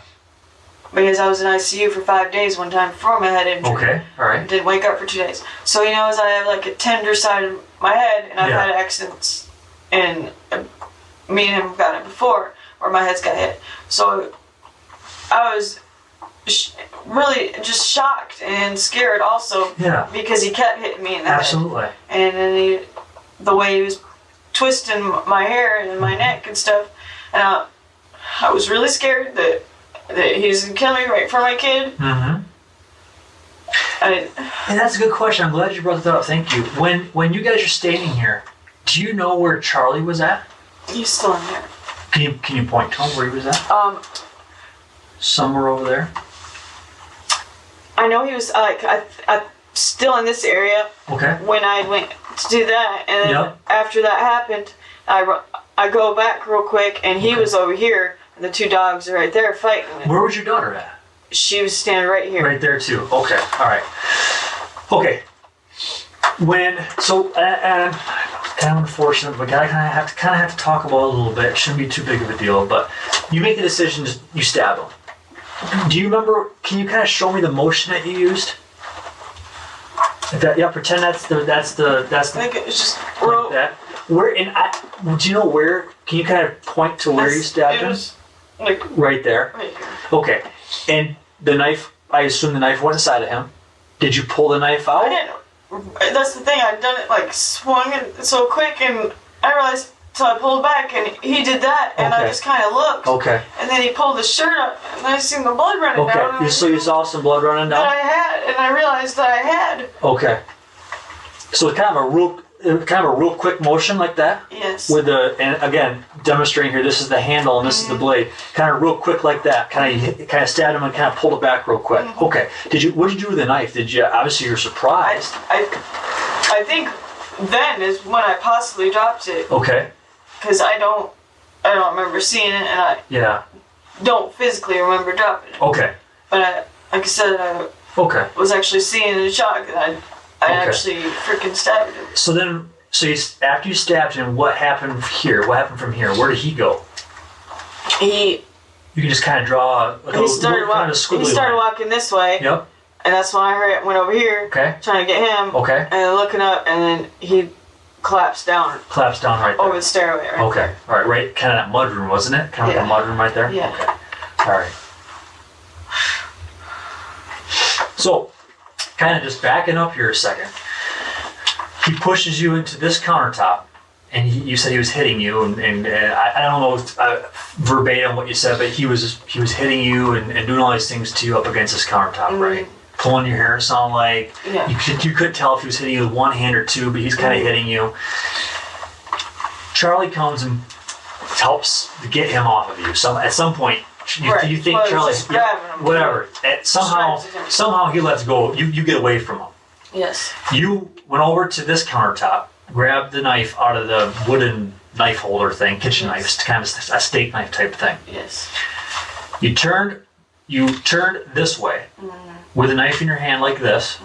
Because I was in ICU for 5 days one time before my head injury. Okay, all right. Didn't wake up for 2 days. So he knows I have like a tender side of my head, and I've had accidents, and me and him have gotten it before, where my head's got hit. So I was really just shocked and scared also. Yeah. Because he kept hitting me in the Absolutely. head. And then the way he was twisting my hair and my neck and stuff, and I was really scared that he's gonna kill me right in front of my kid. Mm-hmm. And that's a good question. I'm glad you brought that up. Thank you. When you guys are standing here, do you know where Charlie was at? He's still in there. Can you point to him where he was at? somewhere over there? I know he was I still in this area Okay. when I went to do that, and then Yep. after that happened, I go back real quick, and he was over here, and the two dogs are right there fighting. Where was your daughter at? She was standing right here. Right there too. Okay. All right. Okay. And kind of unfortunate, but I kind of have to talk about it a little bit. It shouldn't be too big of a deal, but you make the decision. You stab him. Do you remember? Can you kind of show me the motion that you used? Yeah. Pretend that's the. I think it was just Like that. Where do you know where? Can you kind of point to where you stabbed him? Like Right there. right here. Okay. And the knife. I assume the knife went inside of him. Did you pull the knife out? I didn't. That's the thing. I'd done it like swung it so quick, and I realized. So I pulled back, and he did that, and I Okay. just kind of looked. Okay. And then he pulled his shirt up, and I seen the blood running down. Okay. So you saw some blood running That down? I had, and I realized that I had. Okay. So it's kind of a real quick motion like that? Yes. With and again, demonstrating here, this is the handle and this is the blade. Kind of real quick like that. Kind of stabbed him and kind of pulled it back real quick. Okay. What did you do with the knife? Did you, obviously you're surprised. I think then is when I possibly dropped it, Okay. because I don't remember seeing it, and I Yeah. don't physically remember dropping it. Okay. But like I said, I Okay. was actually seeing in shock, and I Okay. actually freaking stabbed him. So then, after you stabbed him, what happened here? What happened from here? Where did he go? He You can just kind of draw he started walking this way, Yep. and that's when I went over here, Okay. trying to get him, Okay. and looking up, and then he collapsed down Collapsed down right there. over the stairway. Right Okay. All right. Right. Kind of that mudroom, wasn't it? Kind of Yeah. like a mudroom right there. Yeah. Okay. All right. So, kind of just backing up here a second. He pushes you into this countertop, and you said he was hitting you, and I don't know verbatim what you said, but he was hitting you and doing all these things to you up against this countertop, right? Pulling your hair, sound like. Yeah. You couldn't tell if he was hitting you with one hand or two, but he's kind of hitting you. Charlie comes and helps to get him off of you. So at some point, Right. you think Well, Charlie, just grabbing him. whatever. Somehow he lets go. You get away from him. Yes. You went over to this countertop, grabbed the knife out of the wooden knife holder thing, kitchen knife, kind of a steak knife type thing. Yes. You turned this way with a knife in your hand like this.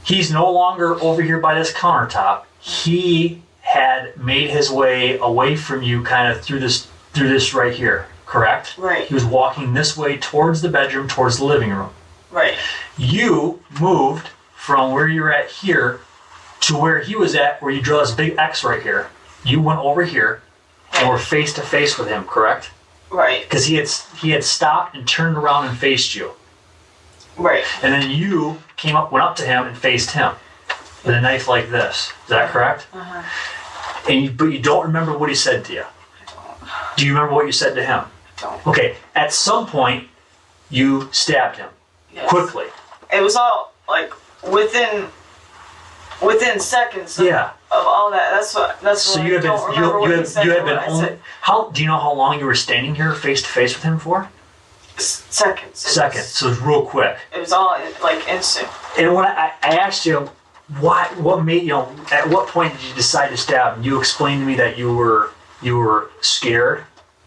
He's no longer over here by this countertop. He had made his way away from you kind of through this right here, correct? Right. He was walking this way towards the bedroom, towards the living room. Right. You moved from where you're at here to where he was at, where you draw this big X right here. You went over here and were face to face with him, correct? Right. Because he had stopped and turned around and faced you. Right. And then you went up to him and faced him with a knife like this. Is that correct? Uh-huh. But you don't remember what he said to you. Do you remember what you said to him? I don't. Okay. At some point, you stabbed him Yes. quickly. It was all like within seconds. Yeah. Of all that. That's what. So I you had don't remember what he said. you had or been what I only. said. Do you know how long you were standing here face to face with him for? Seconds. Seconds. So it was real quick. It was all like instant. And when I asked you, what made at what point did you decide to stab him? You explained to me that you were scared,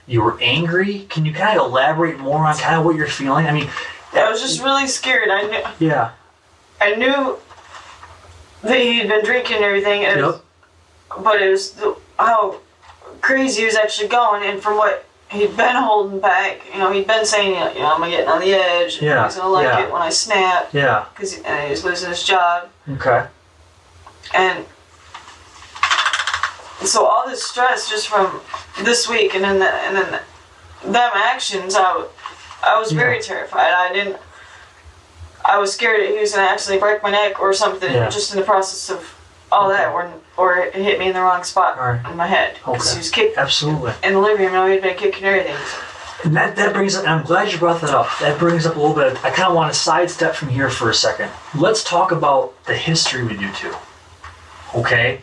you were angry. Can you kind of elaborate more on kind of what you're feeling? I mean, I was just really scared. Yeah. I knew that he'd been drinking and everything, and Yep. but it was how crazy he was actually going, and from what he'd been holding back, he'd been saying, I'm getting on the edge, and Yeah, he's gonna like yeah. it when I snap, Yeah. because he's losing his job, Okay. and so all this stress just from this week, and then them actions, I was very terrified. I was scared that he was gonna accidentally break my neck or something, Yeah. just in the process of all that, or it hit me in the wrong spot All right. in my head, because Okay. he was kicking Absolutely. in the living room. He'd been kicking everything. And that brings up, and I'm glad you brought that up. That brings up a little bit. I kind of want to sidestep from here for a second. Let's talk about the history with you two. Okay?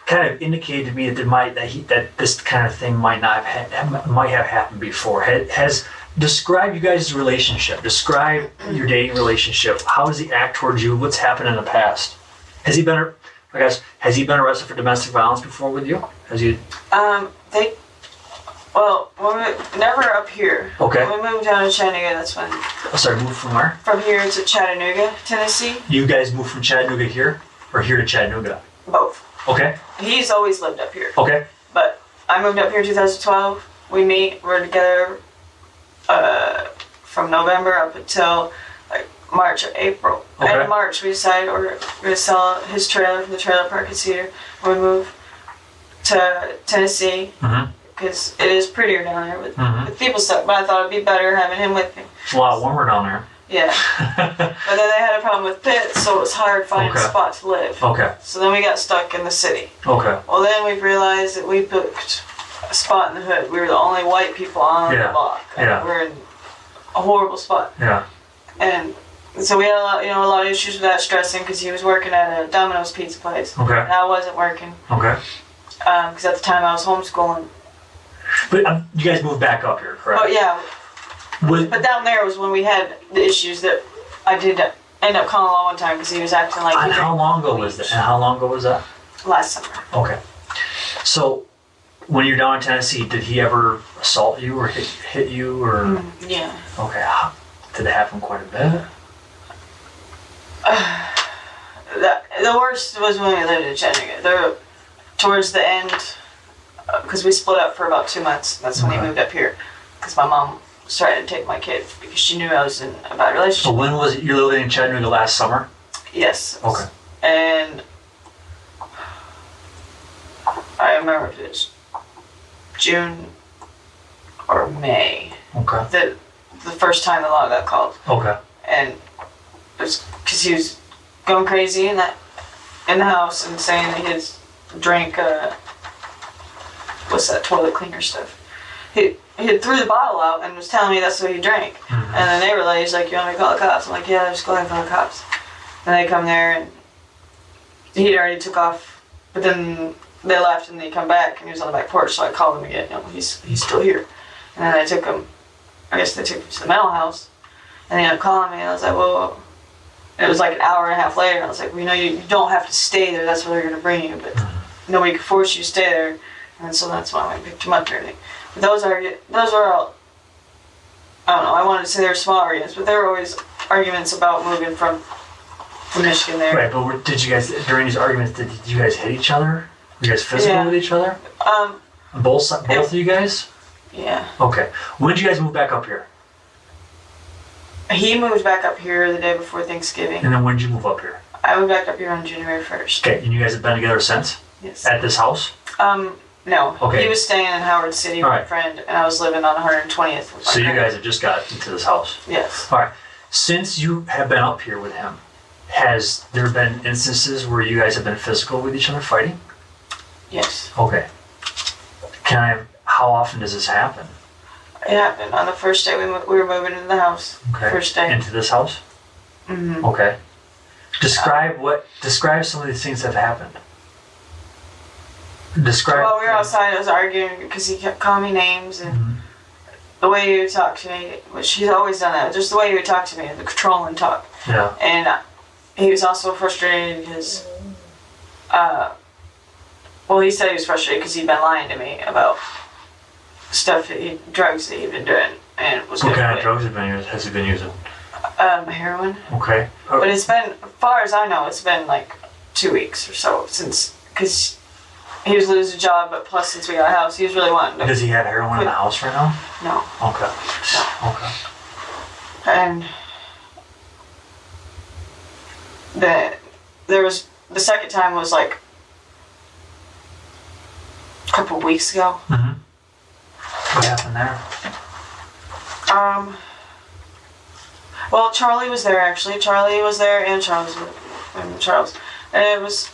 kind of indicated to me that this kind of thing might have happened before. Has describe you guys' relationship. Describe your dating relationship. How does he act towards you? What's happened in the past? Has he been arrested for domestic violence before with you? Has he? Never up here. Okay. When we moved down to Chattanooga, that's when. Oh, sorry, moved from where? From here to Chattanooga, Tennessee. You guys moved from Chattanooga here, or here to Chattanooga? Both. Okay. He's always lived up here. Okay. But I moved up here in 2012. We're together from November up until like March or April. Okay. And in March we decided we're going to sell his trailer from the trailer park in Cedar. We moved to Tennessee because it is prettier down there with people stuff. But I thought it'd be better having him with me. It's a lot warmer down there. Yeah. But then they had a problem with pits, so it was hard finding a spot to live. Okay. So then we got stuck in the city. Okay. Well, then we realized that we booked a spot in the hood. We were the only white people on the block. Yeah. We're in a horrible spot. Yeah. And so we had a lot of issues with that, stressing because he was working at a Domino's pizza place. Okay. And I wasn't working. Okay. Because at the time I was homeschooling. But you guys moved back up here, correct? Oh yeah. But down there was when we had the issues that I did end up calling law one time because he was acting like. And how long ago was that? And how long ago was that? Last summer. Okay. So, when you're down in Tennessee, did he ever assault you or hit you or? Yeah. Okay. Did it happen quite a bit? The worst was when we lived in Chattanooga. Towards the end, because we split up for about 2 months. That's when he moved up here, because my mom was trying to take my kid because she knew I was in a bad relationship. So when was it you lived in Chattanooga last summer? Yes. Okay. And I remember if it was June or May. Okay. The first time the law got called. Okay. And it was because he was going crazy in the house and saying that he had drank what's that toilet cleaner stuff. He threw the bottle out and was telling me that's what he drank. And then they realized, like, you want me to call the cops? I'm like, yeah, just go ahead and call the cops. And they come there and he'd already took off, but then they left and they come back and he was on the back porch, so I called him again. He's still here. And then I took him, I guess they took him to the mental house. And they ended up calling me and I was like, well, and it was like an hour and a half later and I was like, well, you don't have to stay there, that's where they're gonna bring you, but nobody could force you to stay there. And so that's why I picked him up and everything. But those were all, I don't know, I wanted to say they were small arguments, but there were always arguments about moving from Michigan there. Right, but did you guys, during these arguments, did you guys hit each other? Were you guys physical with each other? Both of you guys? Yeah. Okay. When did you guys move back up here? He moved back up here the day before Thanksgiving. And then when did you move up here? I moved back up here on January 1st. Okay, and you guys have been together since? Yes. At this house? No. Okay. He was staying in Howard City with a friend, and I was living on 120th with my So you friend. guys have just got into this house? Yes. Alright. Since you have been up here with him, has there been instances where you guys have been physical with each other, fighting? Yes. Okay. How often does this happen? It happened on the first day we were moving into the house. Okay. First day. Into this house? Mm-hmm. Okay. Describe some of these things that have happened. While we were outside, I was arguing because he kept calling me names and the way he would talk to me, which he's always done that, just the way he would talk to me, the controlling talk. Yeah. And he was also frustrated because, he said he was frustrated because he'd been lying to me about drugs that he'd been doing and was What gonna kind of quit. drugs has he been using? Heroin. Okay. But it's been, as far as I know, it's been like 2 weeks or so since, because he was losing his job, but plus since we got a house, he was really wanting to. Does he have heroin in the house right now? No. Okay. Okay. And the second time was like a couple weeks ago. Mm-hmm. What happened there? Well, Charlie was there actually. Charlie was there and Charles. And it was,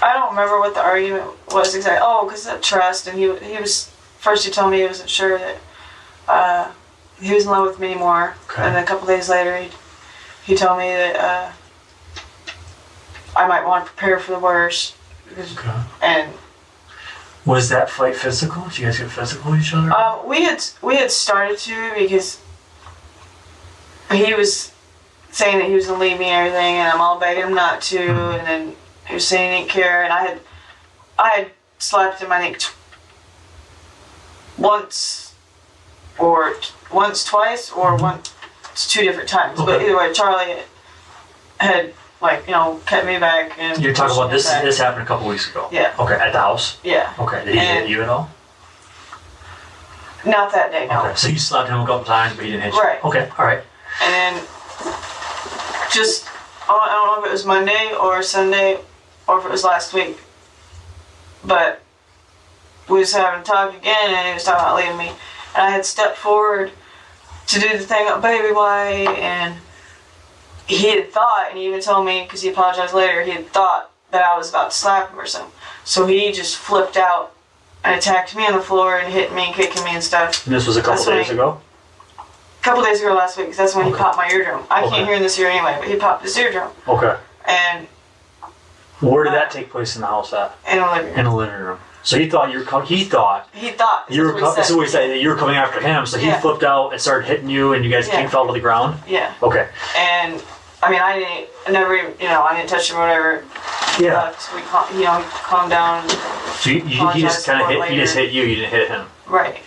I don't remember what the argument was exactly. Oh, because of trust, and he was, first he told me he wasn't sure that he was in love with me anymore. Okay. And then a couple days later he told me that I might want to prepare for the worst Okay. And Was that fight physical? Did you guys get physical with each other? we had started to, because he was saying that he was gonna leave me and everything, and I'm all begging him not to, and then he was saying he didn't care, and I had slapped him, I think, once, twice, or once, 2 different times. But Okay. either way, Charlie had, like, kept me back. And You're talking about this. back. This happened a couple weeks ago. Yeah. Okay, at the house. Yeah. Okay. Did he hit you at all? Not that day, no. Okay. So you slapped him a couple times, but he didn't hit you. Right. Okay. All right. And then just, I don't know if it was Monday or Sunday or if it was last week, but we was having a talk again, and he was talking about leaving me, and I had stepped forward to do the thing, baby, why? And he had thought, and he even told me, because he apologized later, he had thought that I was about to slap him or something. So he just flipped out and attacked me on the floor and hit me and kicking me and stuff. And this was a couple days ago? A couple days ago last week, because that's when he popped my eardrum. I can't hear in this ear anyway, but he popped his eardrum. Okay. And where did that take place in the house at? in the living room. In the living room. So he thought He thought. you were That's so he said that you were coming after him. So he flipped out and started hitting you, and you guys came fell to the ground. Yeah. Okay. And I mean, I didn't touch him or whatever. Yeah. So he calmed down. So he just kind of hit. He just hit you. You didn't hit him. Right.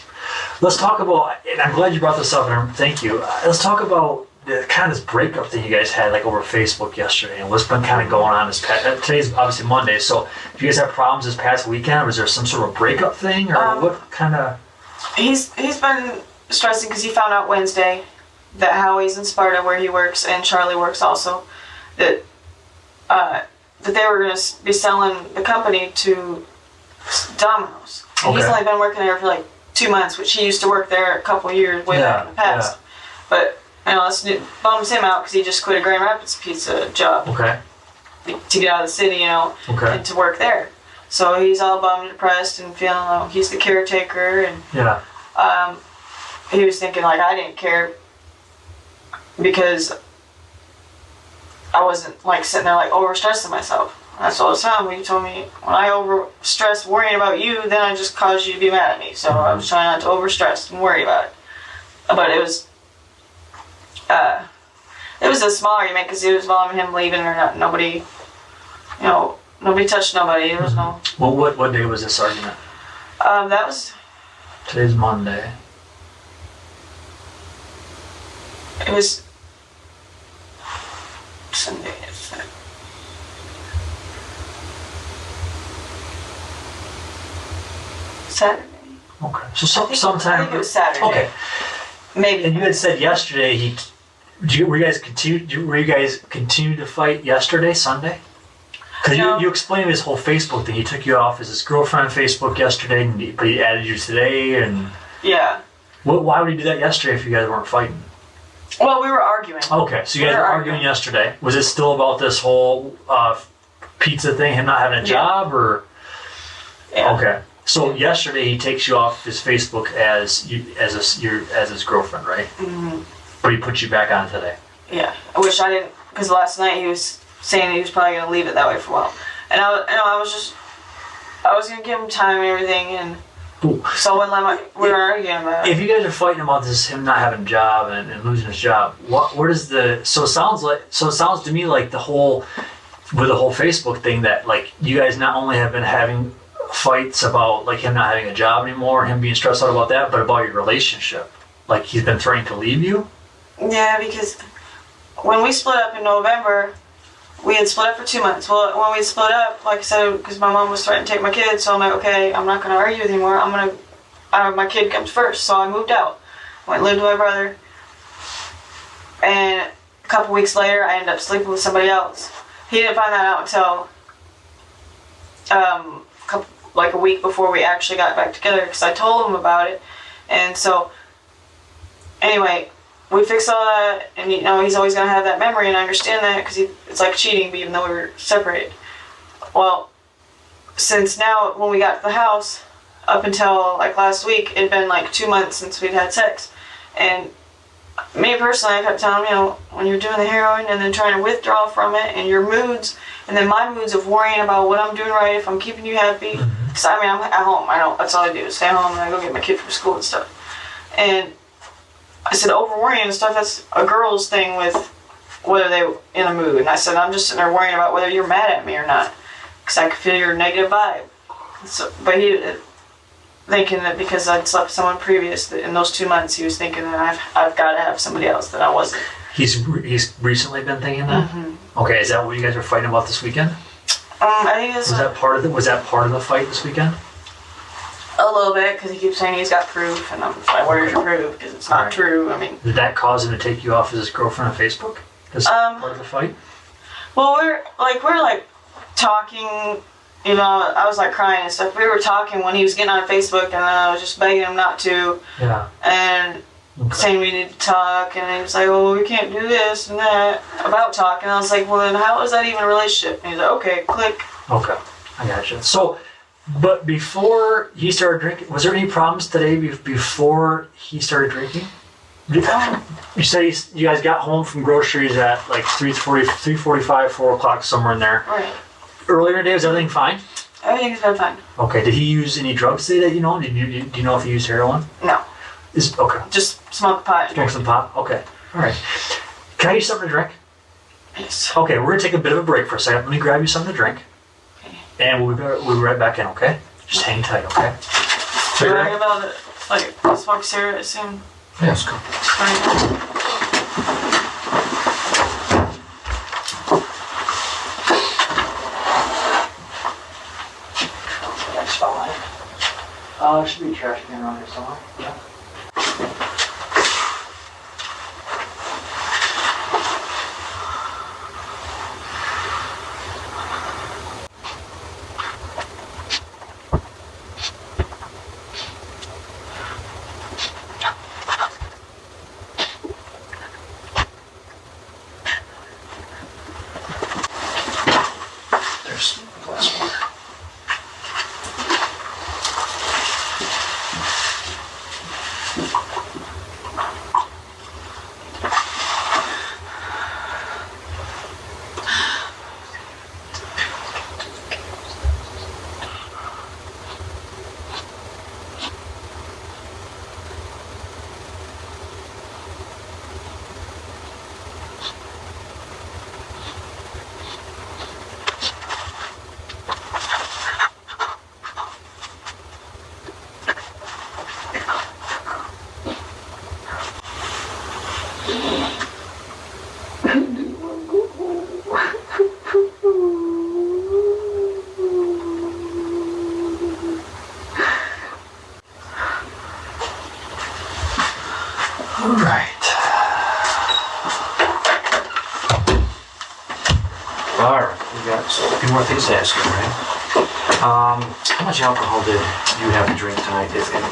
Let's talk about. And I'm glad you brought this up. And thank you. Let's talk about the kind of this breakup thing you guys had like over Facebook yesterday, and what's been kind of going on this past. Today's obviously Monday. So, do you guys have problems this past weekend? Was there some sort of breakup thing, or what kind of? He's been stressing because he found out Wednesday that Howie's in Sparta, where he works, and Charlie works also, that they were going to be selling the company to Domino's. And he's only been working there for like 2 months, which he used to work there a couple years way back in the past. But this bums him out because he just quit a Grand Rapids pizza job to get out of the city, and to work there. So he's all bummed and depressed and feeling like he's the caretaker, and he was thinking like I didn't care because I wasn't like sitting there like overstressing myself. That's all the time. He told me when I overstress worrying about you, then I just caused you to be mad at me. So I was trying not to overstress and worry about it. But it was a small argument because it was involving him leaving or not. Nobody touched nobody. There was no. Well, what day was this argument? That was. Today's Monday. It was Sunday. Saturday. Okay. So sometime. I think it was Saturday. Okay. Maybe. And you had said yesterday were you guys continue to fight yesterday, Sunday? Because you explained this whole Facebook thing. He took you off as his girlfriend on Facebook yesterday, but he added you today, and why would he do that yesterday if you guys weren't fighting? Well, we were arguing. Okay, so you guys were arguing yesterday. Was it still about this whole pizza thing, him not having a job, or? Yeah. Okay. So yesterday he takes you off his Facebook as his girlfriend, right? Mm-hmm. But he put you back on today. Yeah, I wish I didn't, because last night he was saying he was probably going to leave it that way for a while, and I was going to give him time and everything, and so we were arguing about it. If you guys are fighting about this, him not having a job and losing his job, so it sounds to me like the whole Facebook thing that like you guys not only have been having fights about like him not having a job anymore, him being stressed out about that, but about your relationship. Like he's been threatening to leave you? Yeah, because when we split up in November, we had split up for 2 months. Well, when we split up, like I said, because my mom was threatening to take my kids, so I'm like, okay, I'm not going to argue anymore. My kid comes first, so I moved out. Went and lived with my brother. And a couple weeks later, I ended up sleeping with somebody else. He didn't find that out until like a week before we actually got back together, because I told him about it. And so, anyway, we fixed all that, and he's always going to have that memory, and I understand that, because it's like cheating, even though we were separated. Well, since now, when we got to the house, up until like last week, it had been like 2 months since we'd had sex, and me personally, I kept telling him, when you're doing the heroin and then trying to withdraw from it, and your moods, and then my moods of worrying about what I'm doing right, if I'm keeping you happy. Because I'm at home. That's all I do is stay home and I go get my kid from school and stuff. And I said, over worrying and stuff, that's a girl's thing with whether they're in a mood. And I said, I'm just sitting there worrying about whether you're mad at me or not, because I could feel your negative vibe. So, but he thinking that because I'd slept with someone previous, that in those 2 months he was thinking that I've got to have somebody else, that I wasn't. He's recently been thinking that. Okay, is that what you guys were fighting about this weekend? I think this was that part of the fight this weekend? A little bit, because he keeps saying he's got proof, and I'm like, where's your proof? Because it's not true. I mean, did that cause him to take you off as his girlfriend on Facebook? As part of the fight? Well, we're talking. You know, I was like crying and stuff. We were talking when he was getting on Facebook, and I was just begging him not to. Yeah. And saying we need to talk, and he was like, "Oh, we can't do this and that about talking." I was like, "Well, then how is that even a relationship?" And he's like, "Okay, click." Okay, I gotcha. So, but before he started drinking, was there any problems today before he started drinking? You said you guys got home from groceries at like 3:45, 4 o'clock, somewhere in there. Right. Earlier today, was everything fine? Everything's been fine. Okay. Did he use any drugs today that you know? Do you know if he used heroin? No. Okay. Just smoke pot. Smoke some pot? Okay. All right. Can I get something to drink? Yes. Okay, we're going to take a bit of a break for a second. Let me grab you something to drink. Okay. And we'll be right back in, okay? Just hang tight, okay? You're worried about it? Like, smoke cigarette soon? Yeah, let's go. There should be a trash can around here somewhere. Yeah. There's a glass of water. Alright, we got a few more things to ask you, right? How much alcohol did you have to drink tonight, if any?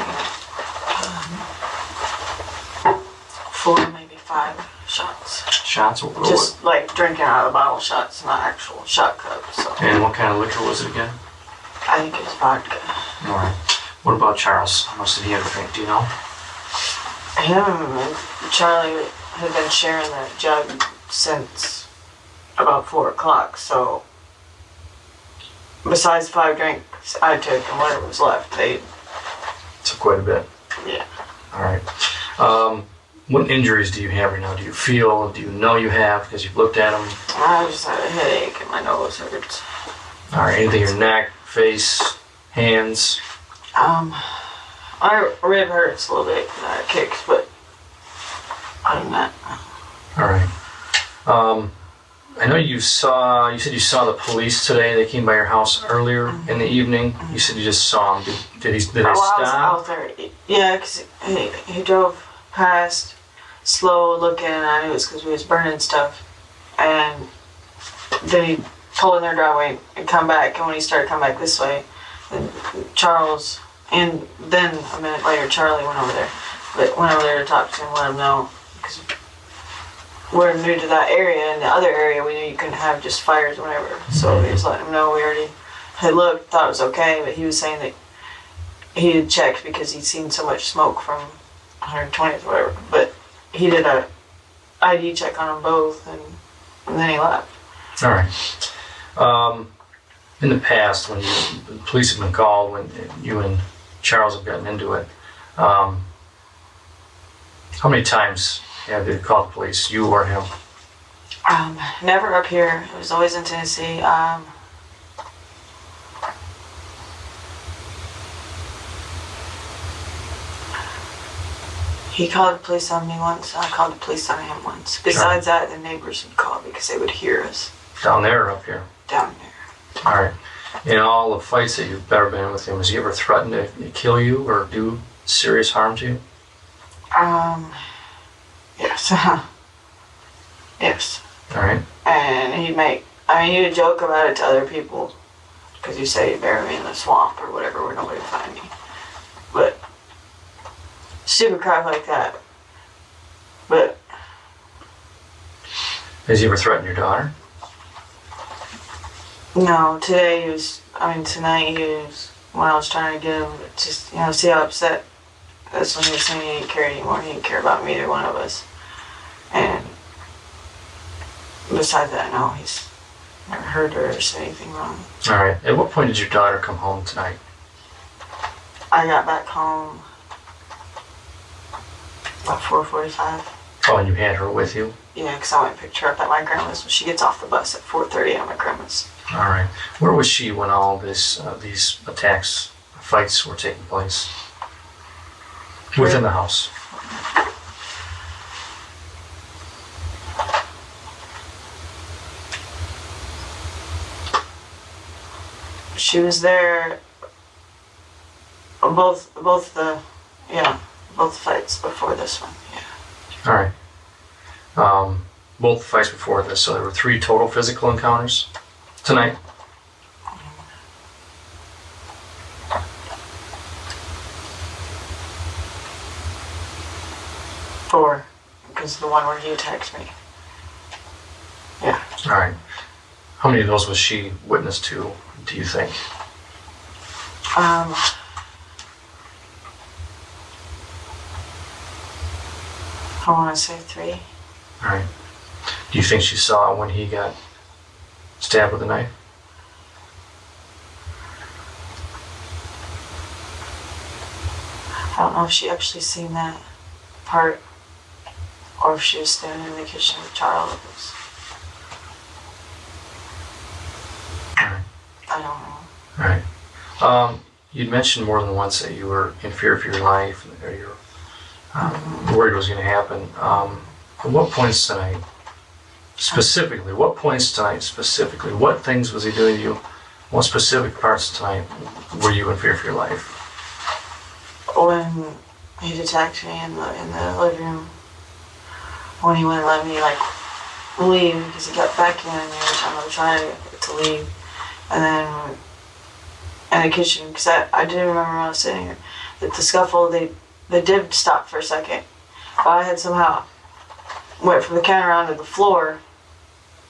4, maybe 5 shots. Shots? Just like drinking out of the bottle shots, not actual shot cups. So. And what kind of liquor was it again? I think it was vodka. Alright. What about Charles? How much did he ever drink? Do you know? Him and Charlie had been sharing that jug since about 4 o'clock, so besides 5 drinks I took and whatever was left, they took quite a bit. Yeah. Alright. What injuries do you have right now? Do you know you have because you've looked at them? I just had a headache and my nose hurts. Alright, anything in your neck, face, hands? My rib hurts a little bit because I had kicks, but other than that. Alright. I know you said you saw the police today. They came by your house earlier in the evening. You said you just saw them. Did they stop? I was out there. Yeah, because he drove past, slow looking, and I knew it was because we was burning stuff. And then he pulled in their driveway and come back. And when he started coming back this way, then Charles, and then a minute later, Charlie went over there. But went over there to talk to him, let him know. Because we're new to that area. In the other area, we knew you couldn't have just fires or whatever. So we just let him know we already had looked, thought it was okay. But he was saying that he had checked because he'd seen so much smoke from 120th or whatever. But he did a ID check on them both, and then he left. All right. In the past, when the police have been called, when you and Charles have gotten into it, how many times have you called the police, you or him? Never up here. It was always in Tennessee. He called the police on me once. I called the police on him once. Besides that, the neighbors would call because they would hear us. Down there or up here? Down there. All right. In all the fights that you've ever been in with him, has he ever threatened to kill you or do serious harm to you? Yes. Yes. All right. And he would joke about it to other people because he'd say, bury me in the swamp or whatever where nobody would find me. But super crap like that. But has he ever threatened your daughter? no, tonight he was, when I was trying to get him, just, see how upset. That's when he was saying he didn't care anymore. He didn't care about either one of us. And besides that, no, he's never hurt her or said anything wrong. All right. At what point did your daughter come home tonight? I got back home about 4:45. Oh, and you had her with you? Yeah, because I went and picked her up at my grandma's when she gets off the bus at 4:30 at my grandma's. All right. Where was she when all these attacks, fights were taking place? Within the house. She was there. Both fights before this one. Yeah. All right. Both fights before this, so there were 3 total physical encounters tonight. Four, because the one where he attacked me. Yeah. All right. How many of those was she witness to, do you think? I want to say 3. All right. Do you think she saw when he got stabbed with a knife? I don't know if she actually seen that part or if she was standing in the kitchen with Charles. All right. I don't know. All right. You'd mentioned more than once that you were in fear for your life, or you were worried it was going to happen. At what points tonight, specifically, what things was he doing to you? What specific parts tonight were you in fear for your life? When he'd attacked me in the living room, when he wouldn't let me leave because he got back in every time I was trying to leave, and then in the kitchen, because I didn't remember when I was sitting here, that the scuffle, they did stop for a second, but I had somehow went from the counter onto the floor,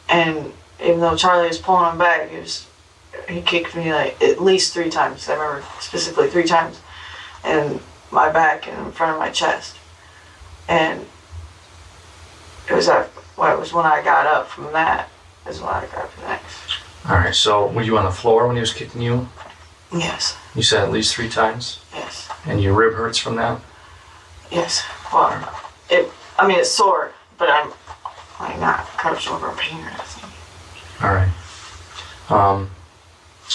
and even though Charlie was pulling him back, he kicked me at least 3 times. I remember specifically 3 times, in my back and in front of my chest, and it was when I got up from that is when I got up next. All right. So were you on the floor when he was kicking you? Yes. You said at least 3 times. Yes. And your rib hurts from that? Yes. Well, it's sore, but I'm not crouched over a pain or anything. All right.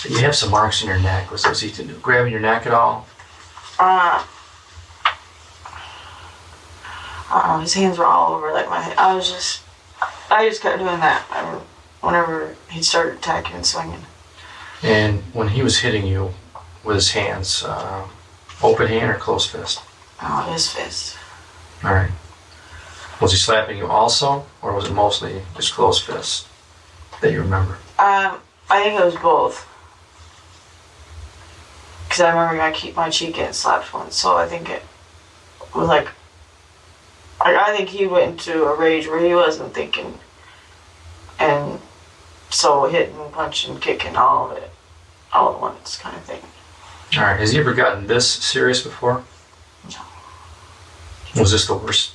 You have some marks in your neck. Was he grabbing your neck at all? His hands were all over my head. I just kept doing that whenever he started attacking and swinging. And when he was hitting you with his hands, open hand or closed fist? Oh, his fist. All right. Was he slapping you also, or was it mostly just closed fists that you remember? I think it was both. Because I remember I keep my cheek getting slapped once, so I think it was I think he went into a rage where he wasn't thinking, and so hitting, punching, kicking, all of it, all at once kind of thing. All right. Has he ever gotten this serious before? No. Was this the worst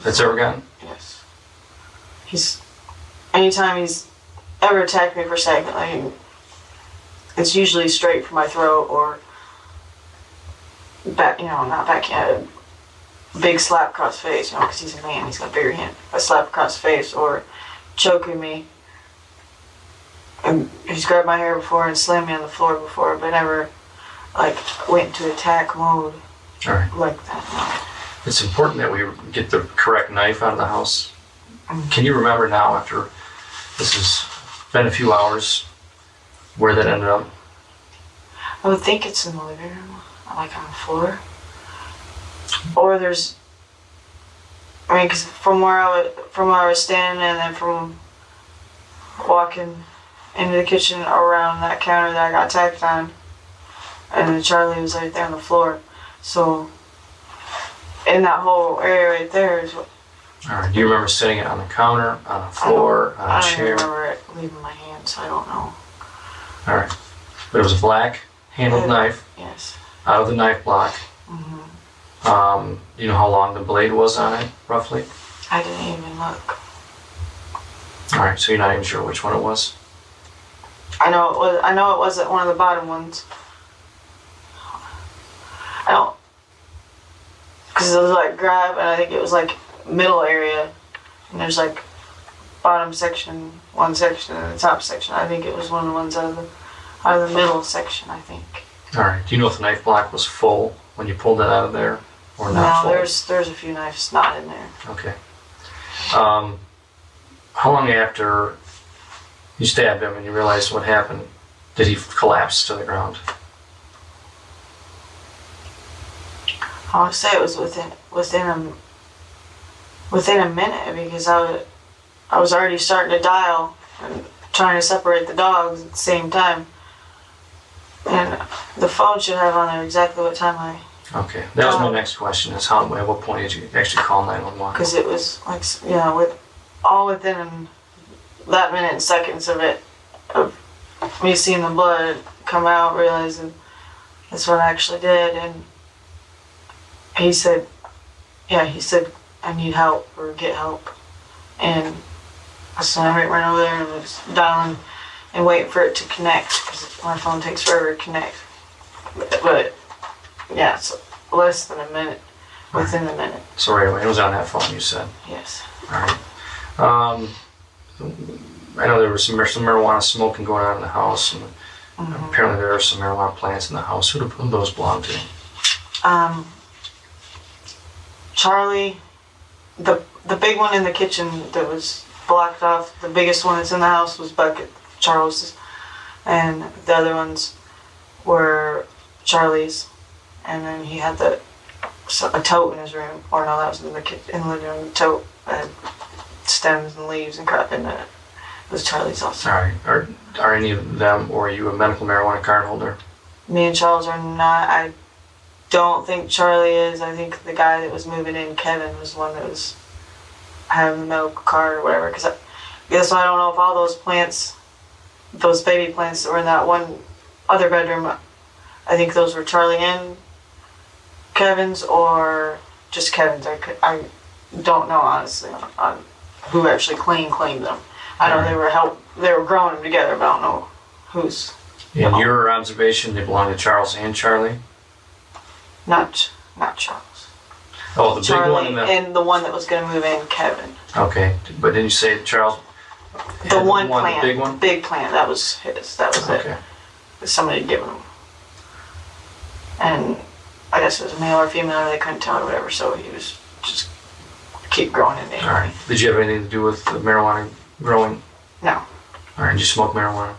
that's ever gotten? Yes. Anytime he's ever attacked me for a second, like, it's usually straight for my throat or back, not backhand, big slap across the face, because he's a man, he's got a bigger hand. A slap across the face or choking me. And he's grabbed my hair before and slammed me on the floor before, but never, went into attack mode. All right. Like that, no. It's important that we get the correct knife out of the house. Can you remember now, after this has been a few hours, where that ended up? I would think it's in the living room, on the floor. Or there's, because from where I was standing and then from walking into the kitchen around that counter that I got attacked on, and then Charlie was right there on the floor. So, in that whole area right there is what. All right. Do you remember setting it on the counter, on the floor, on a chair? I don't remember it leaving my hand, so I don't know. All right. But it was a black handled knife. Yes. Out of the knife block. Mm-hmm. You know how long the blade was on it, roughly? I didn't even look. All right. So you're not even sure which one it was? I know it wasn't one of the bottom ones. I don't, because it was grab, and I think it was middle area, and there's bottom section, one section, and the top section. I think it was one of the ones out of the middle section, I think. All right. Do you know if the knife block was full when you pulled it out of there, or not full? No, there's a few knives not in there. Okay. How long after you stabbed him and you realized what happened did he collapse to the ground? I want to say it was within a minute, because I was already starting to dial and trying to separate the dogs at the same time. And the phone should have on there exactly what time I. Okay, that was my next question: is at what point did you actually call 911? Because it was within that minute and seconds of me seeing the blood come out, realizing that's what I actually did, and. He said, I need help or get help. And so I ran over there and was dialing and waiting for it to connect, because my phone takes forever to connect. But yeah, it's less than a minute, within the minute. So right away, it was on that phone, you said? Yes. All right. I know there was some marijuana smoking going on in the house, and apparently there are some marijuana plants in the house. Who do those belong to? Charlie, the big one in the kitchen that was blocked off, the biggest one that's in the house was Bucket, Charles's, and the other ones were Charlie's, and then he had a tote in his room, or no, that was in the living room, the tote that had stems and leaves and crap in it. It was Charlie's also. All right. Are any of them, or are you a medical marijuana card holder? Me and Charles are not. I don't think Charlie is. I think the guy that was moving in, Kevin, was one that was having the medical card or whatever. Because I don't know if all those plants, those baby plants that were in that one other bedroom, I think those were Charlie and Kevin's, or just Kevin's. I don't know honestly on who actually claimed them. I know they were growing them together, but I don't know who's. In your observation, they belong to Charles and Charlie? Not Charles. Oh, the Charlie big one and the one that was going to move in, Kevin. Okay, but didn't you say Charles? The one plant, the big one. Big plant. That was his. That was it. Somebody had given him, and I guess it was a male or female. They couldn't tell or whatever. So he was just keep growing in there. All right. Did you have anything to do with the marijuana growing? No. All right. Did you smoke marijuana?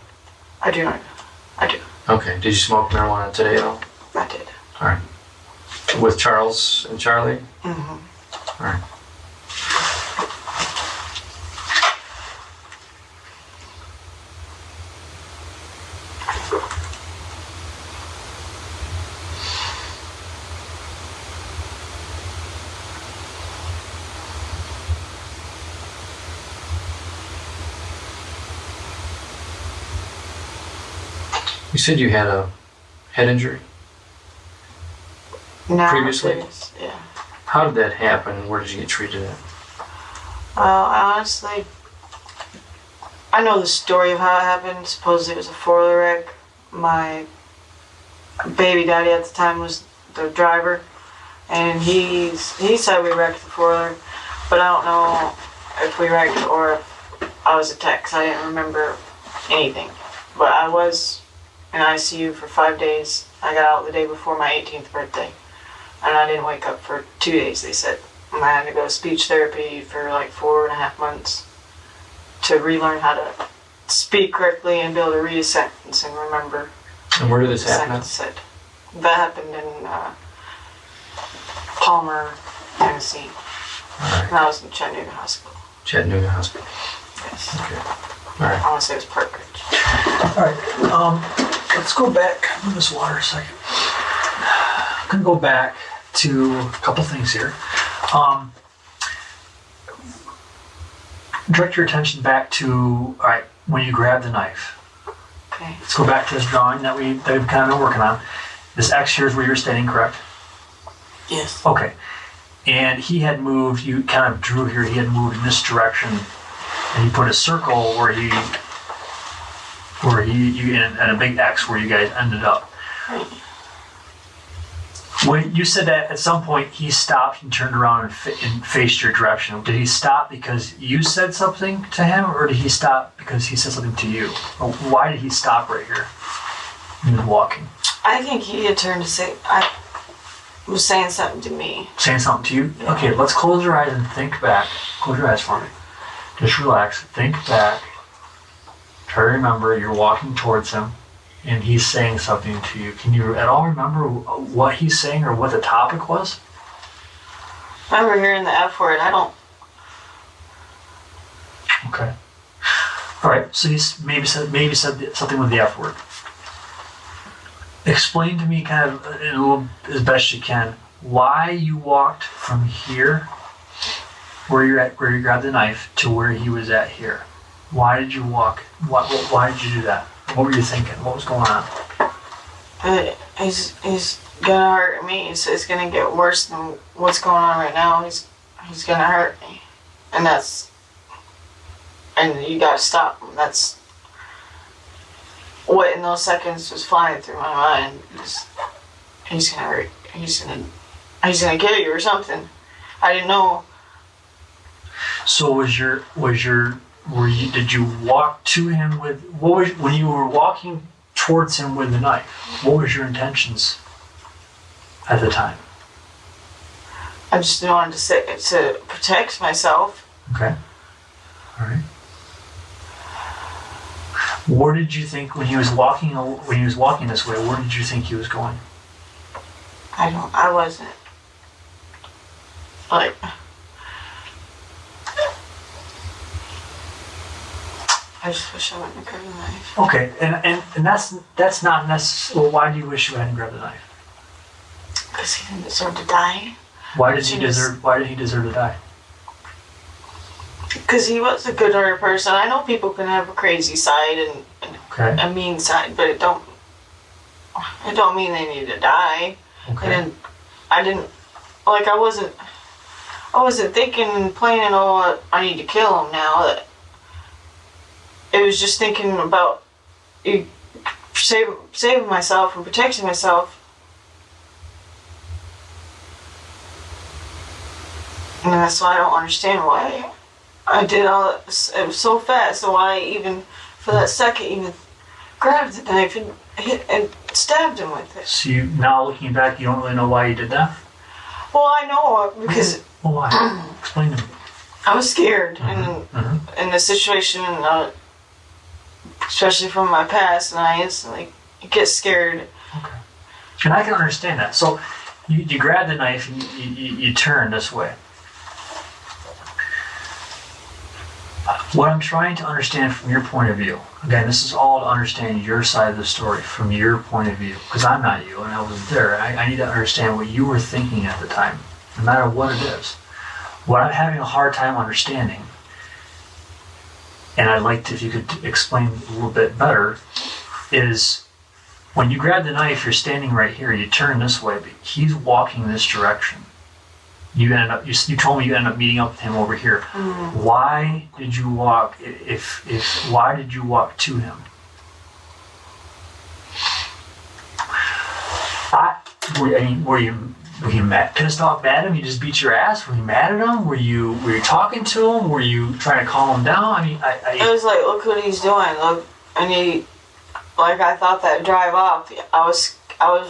I do not. I do. Okay. Did you smoke marijuana today at all? I did. All right. With Charles and Charlie? Mm-hmm. All right. You said you had a head injury? No. Previously? Yeah. How did that happen, and where did you get treated at? I honestly, I know the story of how it happened. Supposedly it was a four-wheeler wreck. My baby daddy at the time was the driver, and he said we wrecked the four-wheeler, but I don't know if we wrecked or if I was attacked, 'cause I didn't remember anything. But I was in ICU for 5 days. I got out the day before my 18th birthday, and I didn't wake up for 2 days, they said. And I had to go to speech therapy for like 4.5 months to relearn how to speak correctly and be able to read a sentence and remember And where did this the happen? sentence said. That happened in Palmer, Tennessee. Alright. And I was in Chattanooga Hospital. Chattanooga Hospital. Yes. Okay. Alright. I want to say it was Park Ridge. Alright, let's go back. Move this water a second. I'm gonna go back to a couple things here. Direct your attention back to, alright, when you grab the knife. Okay. Let's go back to this drawing that we've kind of been working on. This X here is where you're standing, correct? Yes. Okay. And he had moved, you kind of drew here, he had moved in this direction, and he put a circle where you and a big X where you guys ended up. Right. When you said that at some point he stopped and turned around and faced your direction, did he stop because you said something to him, or did he stop because he said something to you? Or why did he stop right here when he was walking? I think he had turned to say, I was saying something to me. Saying something to you? Yeah. Okay, let's close your eyes and think back. Close your eyes for me. Just relax. Think back. Try to remember you're walking towards him and he's saying something to you. Can you at all remember what he's saying or what the topic was? I remember hearing the F word. I don't. Okay. All right. So he's maybe said something with the F word. Explain to me, kind of in a little as best you can, why you walked from here, where you're at, where you grabbed the knife, to where he was at here. Why did you walk? Why did you do that? What were you thinking? What was going on? He's gonna hurt me. It's gonna get worse than what's going on right now. He's gonna hurt me, and you gotta stop him. That's what in those seconds was flying through my mind. He's gonna hurt. He's gonna kill you or something. I didn't know. So did you walk to him with, when you were walking towards him with the knife, what was your intentions at the time? I just wanted to protect myself. Okay. All right. Where did you think when he was walking this way, where did you think he was going? I wasn't. Like, I just wish I wouldn't have grabbed the knife. Okay, and that's not necessary. Well, why do you wish you hadn't grabbed the knife? Because he didn't deserve to die. Why did he deserve to die? Because he was a good-hearted person. I know people can have a crazy side and Okay. a mean side, but it don't mean they need to die. Okay. And I wasn't thinking and planning, oh, I need to kill him now. That it was just thinking about saving myself and protecting myself. And that's why I don't understand why I did all that. It was so fast. So why even for that second even grabbed the knife and hit and stabbed him with it. So you, now looking back, you don't really know why you did that? Well, I know because Well, why? Explain to me. I was scared Mm-hmm. in the situation, especially from my past, and I instantly get scared. Okay. And I can understand that. So you grab the knife and you turn this way. What I'm trying to understand from your point of view, again, this is all to understand your side of the story from your point of view, because I'm not you and I wasn't there. I need to understand what you were thinking at the time, no matter what it is. What I'm having a hard time understanding, and I'd like to, if you could explain a little bit better, is when you grab the knife, you're standing right here, you turn this way, but he's walking this direction. You told me you ended up meeting up with him over here. Why did you walk? Why did you walk to him? Were you mad, pissed off at him? You just beat your ass? Were you mad at him? Were you talking to him? Were you trying to calm him down? I mean, It was like, look what he's doing. Look, and I thought that drive off. I was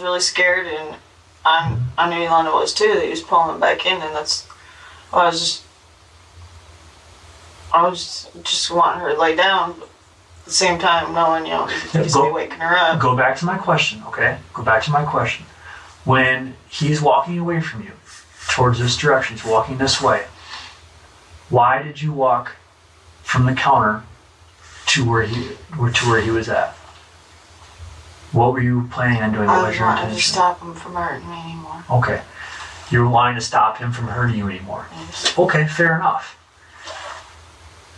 really scared, and I knew Yolanda was too. That he was pulling back in, and I was just wanting her to lay down. But at the same time, knowing he's gonna be waking her up. Go back to my question, okay? Go back to my question. When he's walking away from you towards this direction, he's walking this way. Why did you walk from the counter to where he was at? What were you planning on doing? What was your intention? I was wanting to stop him from hurting me anymore. Okay. You were wanting to stop him from hurting you anymore. Yes. Okay, fair enough.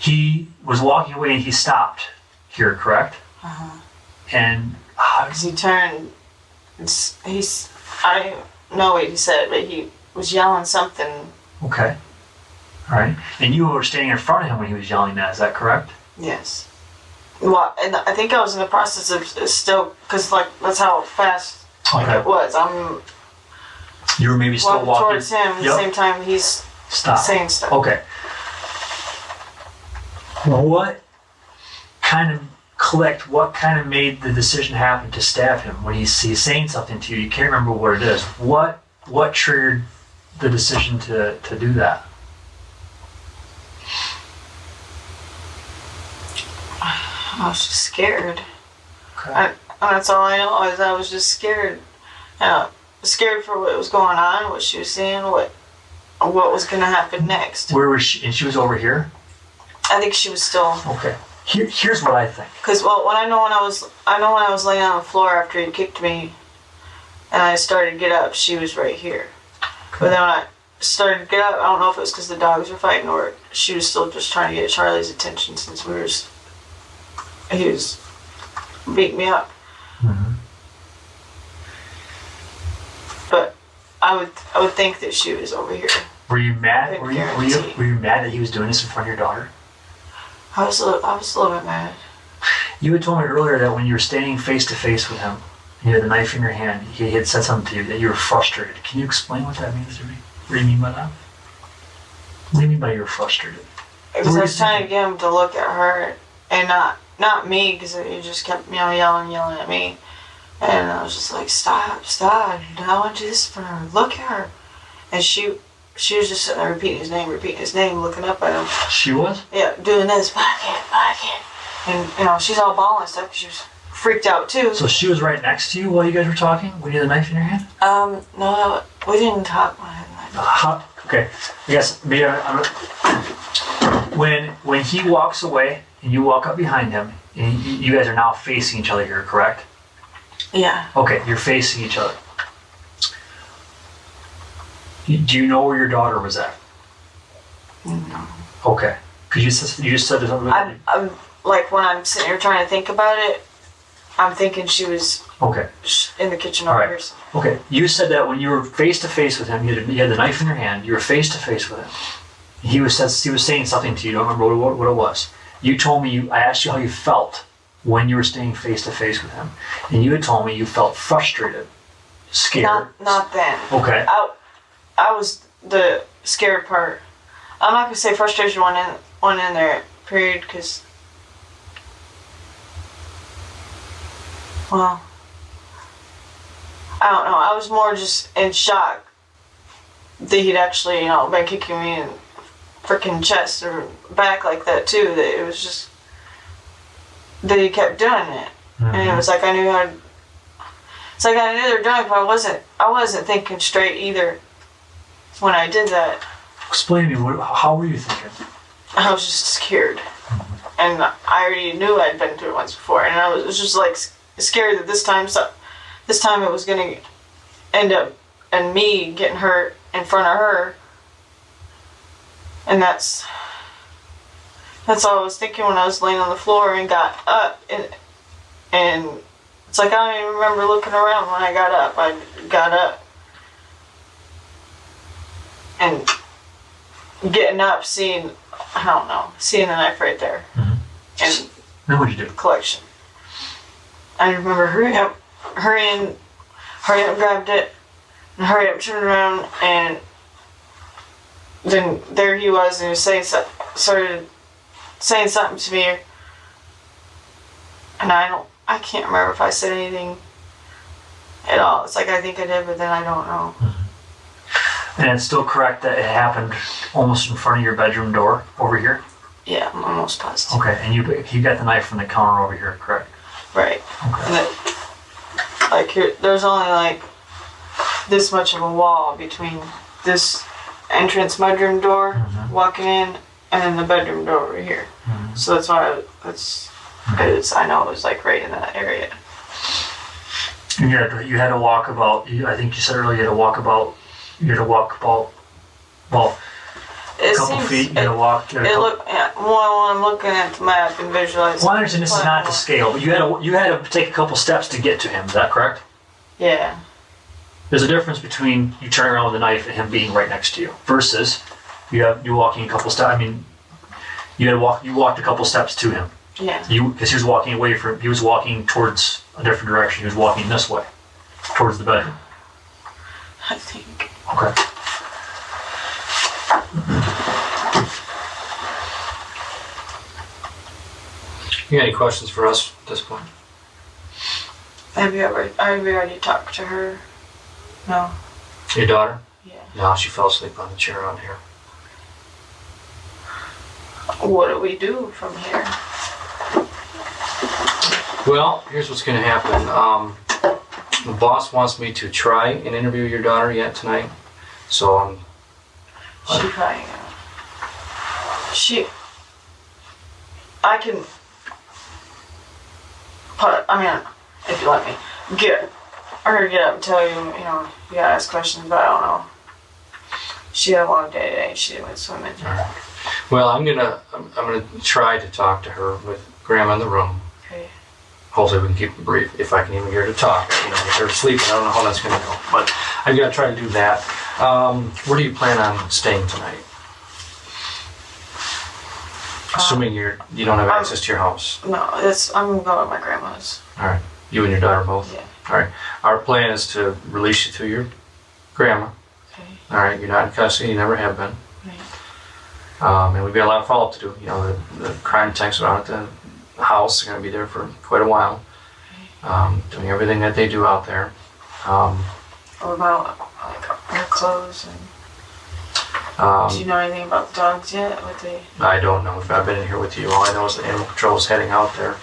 He was walking away and he stopped here, correct? And because he turned. I don't know what he said, but he was yelling something. Okay. All right. And you were standing in front of him when he was yelling that, is that correct? Yes. Well, and I think I was in the process of still, because that's how fast it was. I'm You were maybe still walking towards him at the same time he's saying stuff. Okay. What kind of made the decision happen to stab him when he's saying something to you? You can't remember what it is. What triggered the decision to do that? I was just scared. Okay. That's all I know is I was just scared. Scared for what was going on, what she was seeing, what was going to happen next. Where was she? And she was over here? I think she was still. Okay. Here's what I think. Because when I was laying on the floor after he kicked me, and I started to get up, she was right here. Okay. But then when I started to get up, I don't know if it was because the dogs were fighting or she was still just trying to get Charlie's attention since he was beating me up. But I would think that she was over here. Were you mad? Were you mad that he was doing this in front of your daughter? I was a little bit mad. You had told me earlier that when you were standing face to face with him, you had the knife in your hand, he had said something to you that you were frustrated. Can you explain what that means to me? What do you mean by that? What do you mean by you were frustrated? Because I was trying to get him to look at her and not me, because he just kept yelling at me. And I was just like, stop, I want to do this for her. Look at her. And she was just sitting there repeating his name, looking up at him. She was? Yeah, doing this, pocket. And she's all bawling and stuff because she was freaked out too. So she was right next to you while you guys were talking when you had the knife in your hand? No, we didn't talk when I had the knife. Okay, I guess maybe when he walks away and you walk up behind him, and you guys are now facing each other here, correct? Yeah. Okay, you're facing each other. Do you know where your daughter was at? No. Okay, because you just said something. I'm like when I'm sitting here trying to think about it, I'm thinking she was in the kitchen over here. Okay, you said that when you were face to face with him, you had the knife in your hand. You were face to face with him. He was saying something to you. I don't remember what it was. You told me I asked you how you felt when you were staying face to face with him, and you had told me you felt frustrated, scared. Not then. Okay. I was the scared part. I'm not gonna say frustration went in there, period, because well, I don't know. I was more just in shock that he'd actually, been kicking me in freaking chest or back like that too. That it was just that he kept doing it, and it was like I knew It's like I knew they were doing it, but I wasn't thinking straight either when I did that. Explain to me, how were you thinking? I was just scared, and I already knew I'd been through it once before, and I was just like scared that this time it was gonna end up in me getting hurt in front of her, and that's all I was thinking when I was laying on the floor and got up, and it's like I don't even remember looking around when I got up. I got up, and getting up, seeing the knife right there, and then what'd you do? collection. I remember hurrying, grabbed it, and hurry up, turned around, and then there he was, and he was started saying something to me, and I can't remember if I said anything at all. It's like I think I did, but then I don't know. And it's still correct that it happened almost in front of your bedroom door over here? Yeah, I'm almost positive. Okay, and you got the knife from the counter over here, correct? Right. Okay. And there's only like this much of a wall between this entrance mudroom door, walking in, and then the bedroom door over here. So that's why I know it was like right in that area. And you had to walk about, I think you said earlier you had to walk about, well, a couple feet, you had to walk. When I'm looking at the map and visualizing. Well, I understand this is not to scale, but you had to take a couple steps to get to him, is that correct? Yeah. There's a difference between you turning around with a knife and him being right next to you versus you walking a couple steps. I mean, you walked a couple steps to him. Yeah. Because he was walking away from. He was walking towards a different direction. He was walking this way, towards the bedroom. I think. Okay. You got any questions for us at this point? Have you already talked to her? No. Your daughter? Yeah. No, she fell asleep on the chair out here. What do we do from here? Well, here's what's going to happen. The boss wants me to try and interview your daughter yet tonight, so She probably. I can. If you let me get up and tell you, you gotta ask questions, but I don't know. She had a long day today. She went swimming. Well, I'm gonna try to talk to her with Grandma in the room. Okay. Hopefully we can keep it brief, if I can even get her to talk. If they're sleeping, I don't know how that's gonna go, but I'm gonna try to do that. Where do you plan on staying tonight? Assuming you don't have access to your house. No, I'm gonna go to my grandma's. All right. You and your daughter both? Yeah. All right. Our plan is to release you to your grandma. Okay. All right. You're not in custody. You never have been. Right. And we've got a lot of follow-up to do. The crime techs are out at the house. They're going to be there for quite a while, doing everything that they do out there. What about your clothes and? Do you know anything about the dogs yet? I don't know. I've been in here with you. All I know is the animal control is heading out there.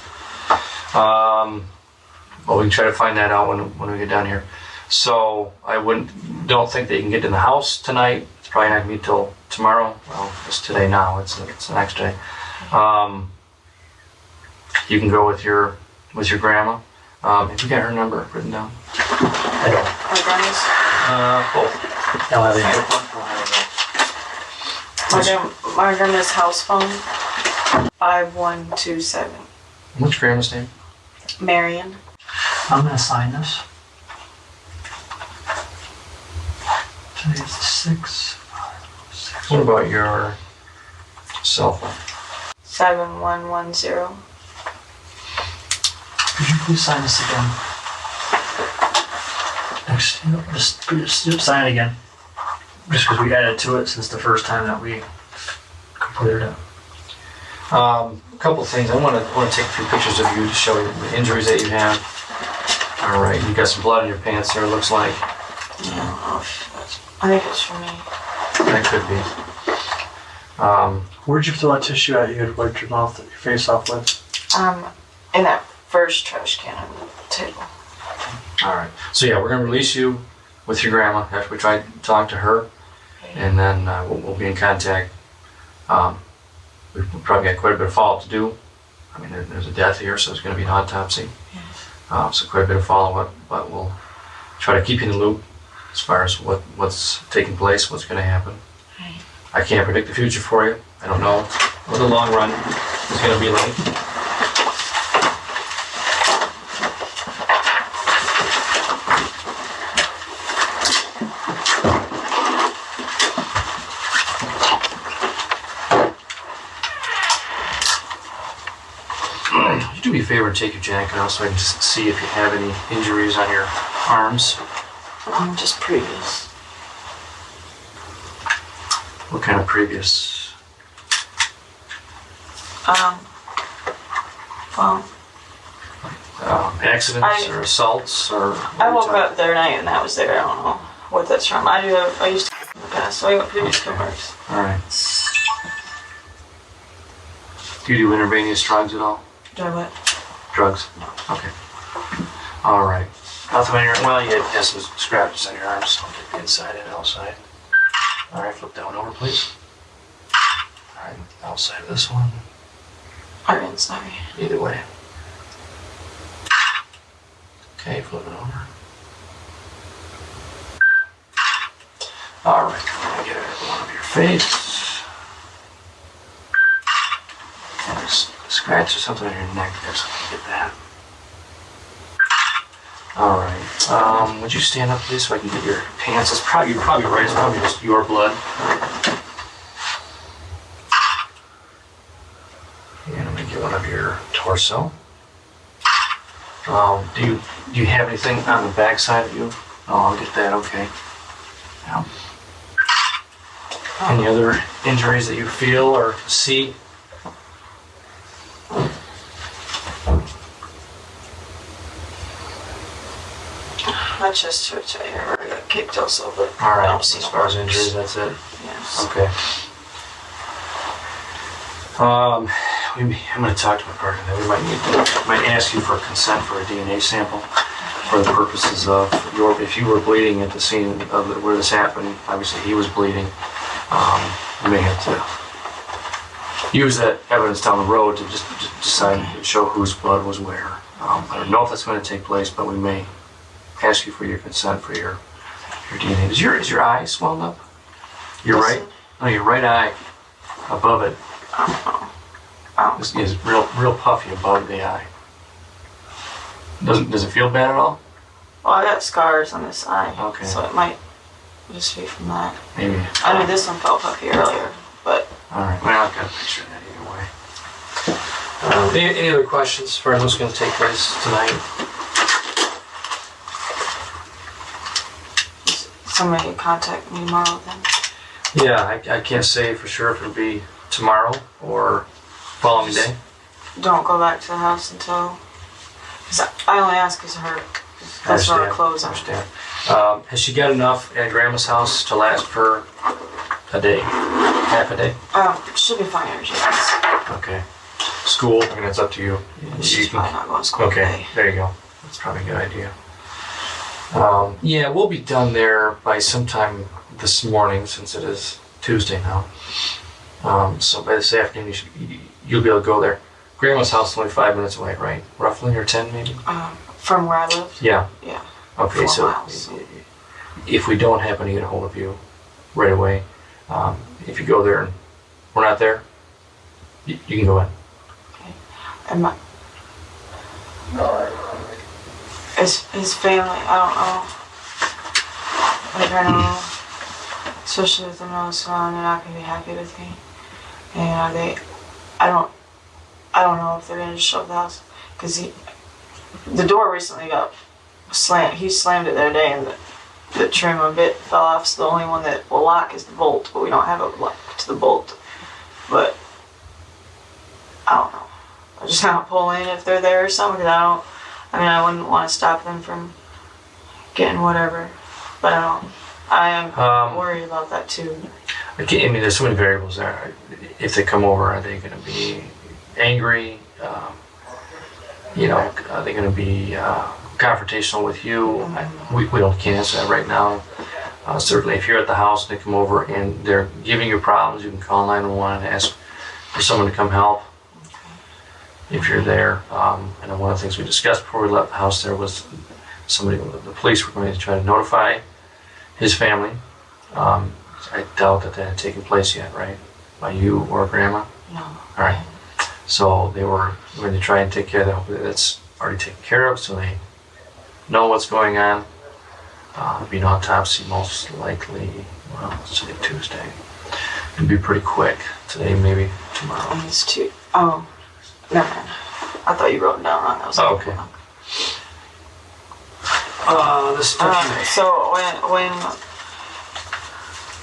Well, we can try to find that out when we get down here. So I don't think that you can get in the house tonight. It's probably not going to be till tomorrow. Well, it's today now. It's the next day. You can go with your grandma. Have you got her number written down? I don't. My grandma's? Both. I don't have any. My grandma's house phone, 5127. What's grandma's name? Marion. I'm going to sign this. Today's the 6th. What about your cell phone? 7110. Could you please sign this again? Just sign it again. Just because we added to it since the first time that we completed it. A couple of things. I want to take a few pictures of you to show you the injuries that you have. All right, you got some blood in your pants there. It looks like. Yeah, I think it's for me. That could be. Where'd you throw that tissue at? You had wiped your mouth, your face off with? In that first trash can on the table. All right. So yeah, we're gonna release you with your grandma after we try to talk to her, and then we'll be in contact. We've probably got quite a bit of follow-up to do. I mean, there's a death here, so it's going to be an autopsy. Yes. So quite a bit of follow-up, but we'll try to keep you in the loop as far as what's taking place, what's going to happen. Right. I can't predict the future for you. I don't know what the long run is going to be like. do me a favor and take your jacket off so I can just see if you have any injuries on your arms. Just previous. What kind of previous? Well, Accidents or assaults or? I woke up the other night and that was there. I don't know what that's from. I used to in the past, so I got previous skill marks. All right. Do you do intravenous drugs at all? Do I what? Drugs? No. Okay. All right. Nothing on your, well, you have some scratches on your arms, so I'll get the inside and outside. All right, flip that one over, please. All right, outside of this one. Or inside. Either way. Okay, flip it over. All right, I'm gonna get one of your face. And there's a scratch or something on your neck there, so I can get that. All right. Would you stand up, please, so I can get your pants? You're probably right. It's probably just your blood. And I'm gonna get one of your torso. Do you have anything on the back side of you? Oh, I'll get that. Okay. Yeah. Any other injuries that you feel or see? My chest hurts right here. I got kicked also, but All right. I don't see As no far as marks. injuries, that's it. Yes. Okay. I'm going to talk to my partner. That we might ask you for consent for a DNA sample for the purposes of if you were bleeding at the scene of where this happened. Obviously, he was bleeding. You may have to use that evidence down the road to just decide to show whose blood was where. I don't know if that's going to take place, but we may ask you for your consent for your DNA. Is your eye swelled up? Your right? No, your right eye above it. Is real puffy above the eye. Does it feel bad at all? Well, I got scars on this eye, Okay. so it might just be from that. Maybe. I know this one felt puffy earlier, but All right. Well, I've got a picture of that either way. Any other questions for what's going to take place tonight? somebody contact me tomorrow then. Yeah, I can't say for sure if it'll be tomorrow or following day. Don't go back to the house until. Cause I only ask because of her. That's where our clothes are. Understand. Has she got enough at Grandma's house to last for a day? Half a day? She'll be fine if she does. Okay. School, I mean, it's up to you. She's probably not going to school Okay, today. there you go. That's probably a good idea. Yeah, we'll be done there by sometime this morning since it is Tuesday now. So by this afternoon, you'll be able to go there. Grandma's house is only 5 minutes away, right? Roughly, or 10 maybe? From where I live? Yeah. Yeah. Okay, 4 so miles. if we don't happen to get a hold of you right away, if you go there and we're not there, you can go in. Okay. And his family, I don't know. Like, I know, especially with them all surrounded, they're not going to be happy with me. And I don't know if they're going to just shut the house. Because the door recently got slammed. He slammed it the other day and the trim a bit fell off. So the only one that will lock is the bolt, but we don't have a lock to the bolt. But I don't know. I just not pull in if they're there or something. Because I wouldn't want to stop them from getting whatever. But I am worried about that too. I mean, there's so many variables there. If they come over, are they going to be angry? Are they going to be confrontational with you? We can't answer that right now. Certainly, if you're at the house and they come over and they're giving you problems, you can call 911 and ask for someone to come help. If you're there, and one of the things we discussed before we left the house there was the police were going to try to notify his family. I doubt that had taken place yet, right? By you or Grandma? No. All right. So they were going to try and take care of that. Hopefully that's already taken care of, so they know what's going on. There'll be an autopsy most likely, let's say Tuesday. It'll be pretty quick. Today, maybe tomorrow. And it's too. Oh, never mind. I thought you wrote it down wrong. I was Oh, like, okay. hold on. The stuff you So when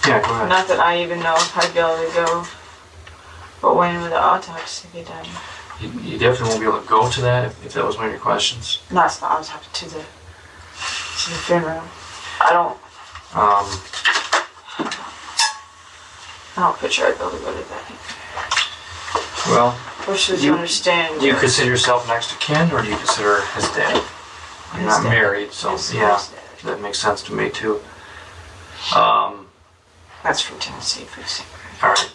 Yeah, go ahead. not that I even know if I'd be able to go, but when would the autopsy be done? You definitely won't be able to go to that if that was one of your questions. No, it's not autopsy to the funeral. I don't picture I'd be able to go to that. Well, Which is You- understand. do you consider yourself next to kin, or do you consider his dad? You're His not dad. married, so His yeah, dad. that makes sense to me too. That's from Tennessee, Feisty. All right.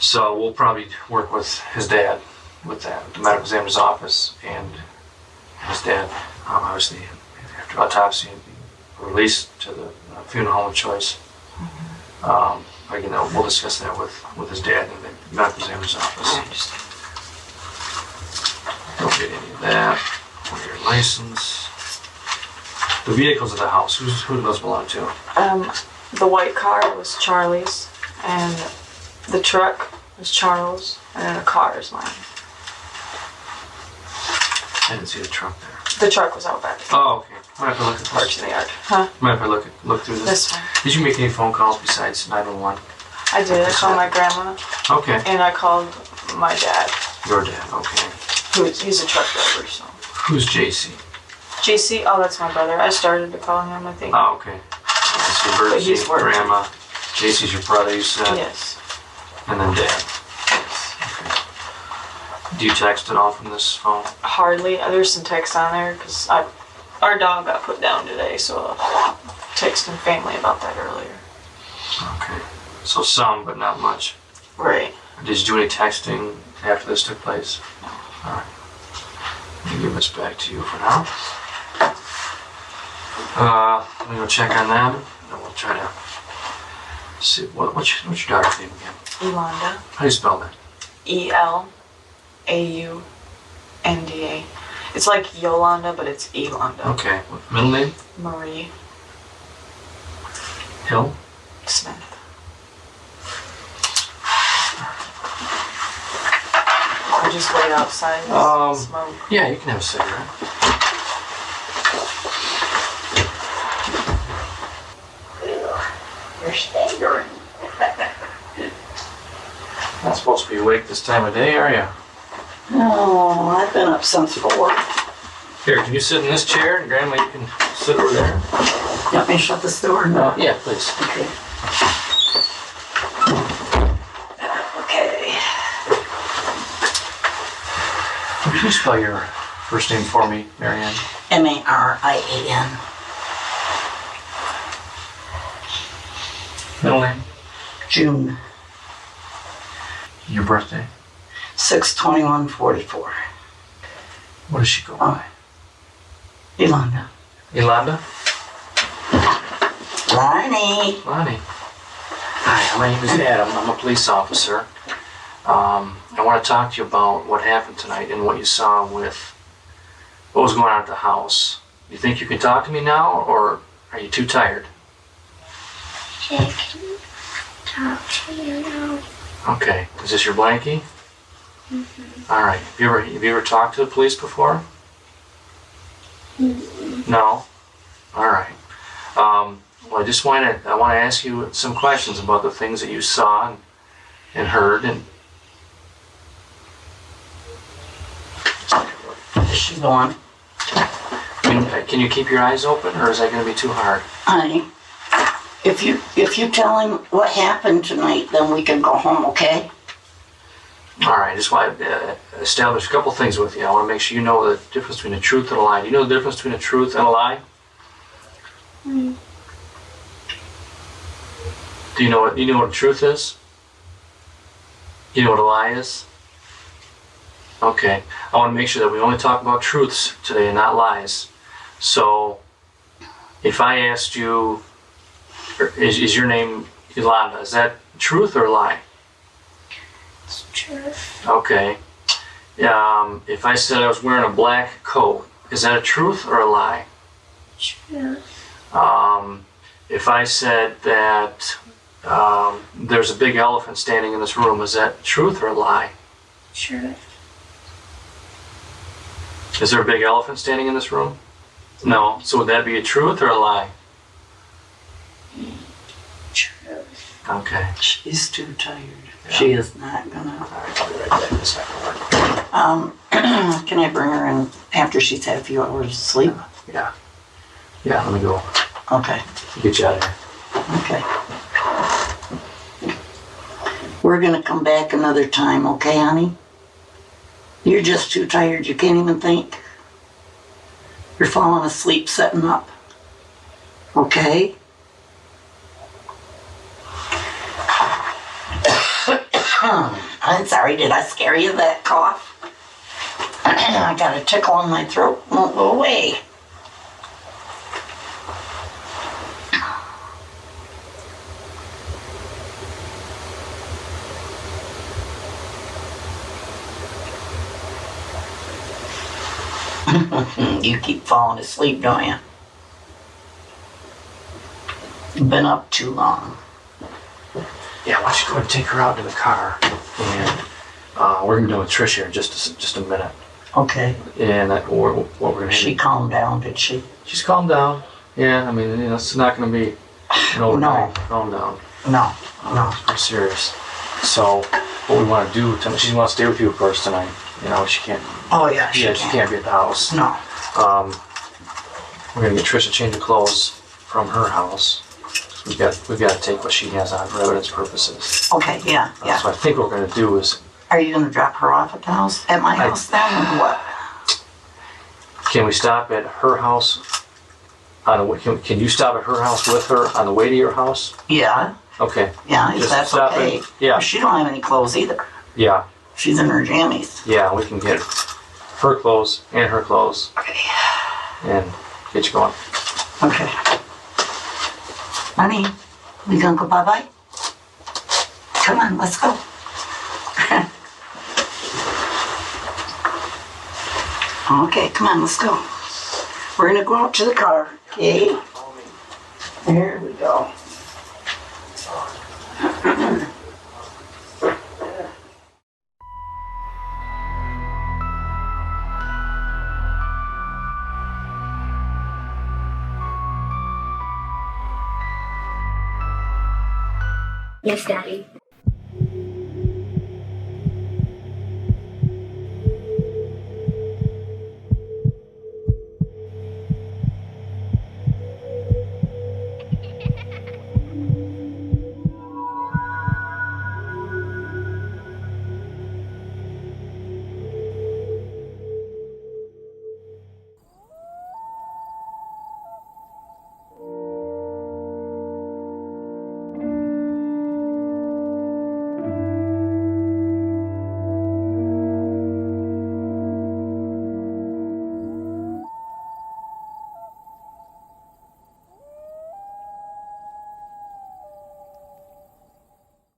So we'll probably work with his dad with that, the medical examiner's office, and his dad, obviously, after autopsy, released to the funeral home of choice. Again, we'll discuss that with his dad in the medical examiner's I office. understand. Don't get any of that. Or your license. The vehicles of the house, who do those belong to? The white car was Charlie's, and the truck was Charles, and then the car is mine. I didn't see the truck there. The truck was out back. Oh, okay. Might have to look at Parked this. in the yard. Huh? Might have to look through this. This one. Did you make any phone calls besides 911? I did. I called my grandma, Okay. and I called my dad. Your dad, okay. He's a truck driver, so. Who's JC? JC, oh, that's my brother. I started to call him, I think. Oh, okay. That's your But birthday, he's working. grandma. JC's your brother, you said? Yes. And then dad. Do you text at all from this phone? Hardly. There's some text on there, because our dog got put down today, so I texted family about that earlier. Okay. So some, but not much. Right. Did you do any texting after this took place? No. All right. Let me give this back to you for now. Let me go check on them, and we'll try to see what's your daughter's name again? Elanda. How do you spell that? ELAUNDA. It's like Yolanda, but it's Elanda. Okay. What, middle name? Marie Hill. Smith. I just wait outside and smoke. Yeah, you can have a cigarette. You're staggering. Not supposed to be awake this time of day, are you? Oh, I've been up since 4. Here, can you sit in this chair, and Grandma, you can sit over there. You want me to shut this door? No. Yeah, please. Okay. Okay. Can you spell your first name for me, Marianne? Marian. Middle name? June Your birthday? 6/21/44. What does she go by? Yolanda. Yolanda? Lonnie. Lonnie. Hi, my name is Adam. I'm a police officer. I want to talk to you about what happened tonight and what you saw with what was going on at the house. You think you can talk to me now, or are you too tired? I can talk to you now. Okay. Is this your blankie? Mm-hmm. All right. Have you ever talked to the police before? Mm-hmm. No. All right. Well, I want to ask you some questions about the things that you saw and heard, and Is she gone? can you keep your eyes open, or is that going to be too hard? Honey, if you tell him what happened tonight, then we can go home, okay? All right. I just want to establish a couple things with you. I want to make sure you know the difference between a truth and a lie. Do you know the difference between a truth and a lie? Mm. Do you know what a truth is? You know what a lie is? Okay. I want to make sure that we only talk about truths today and not lies. So, if I asked you, is your name Yolanda? Is that truth or lie? It's truth. Okay. If I said I was wearing a black coat, is that a truth or a lie? Truth. If I said that there's a big elephant standing in this room, is that truth or a lie? Truth. Is there a big elephant standing in this room? No. So would that be a truth or a lie? Truth. Okay. She's too tired. Yeah. She is not gonna. Alright, I'll be right back. It's not gonna work. Can I bring her in after she's had a few hours of sleep? Yeah. Yeah, let me go. Okay, Get you out of here. okay. We're gonna come back another time, okay, honey? You're just too tired, you can't even think. You're falling asleep setting up. Okay? I'm sorry, did I scare you, that cough? I got a tickle in my throat, won't go away. You keep falling asleep, don't you? You've been up too long. Yeah, why don't you go ahead and take her out to the car, and we're gonna be doing with Trish here in just a minute. Okay. And what we're gonna She calmed down, did she? she's calmed down. Yeah, I mean, it's not gonna be an overnight calm down. No, no. It's pretty serious. So what we want to do tonight, she wants to stay with you, of course, tonight. You know, she can't. Oh yeah, She can't be at the house. No. We're gonna get Trish a change of clothes from her house. We've got to take what she has on for evidence purposes. Okay, yeah, yeah. So I think what we're gonna do is, Are you gonna drop her off at the house? At my house then, or what? can we stop at her house? On the way, can you stop at her house with her on the way to your house? Yeah, Okay. yeah, if Just that's stop okay. it. Yeah. She don't have any clothes either. Yeah. She's in her jammies. Yeah. We can get her clothes and her clothes Okay. and get you going. Okay. Honey, we gonna go bye-bye? Come on, let's go. Okay, come on, let's go. We're gonna go out to the car, okay? There we go. Yes, Daddy.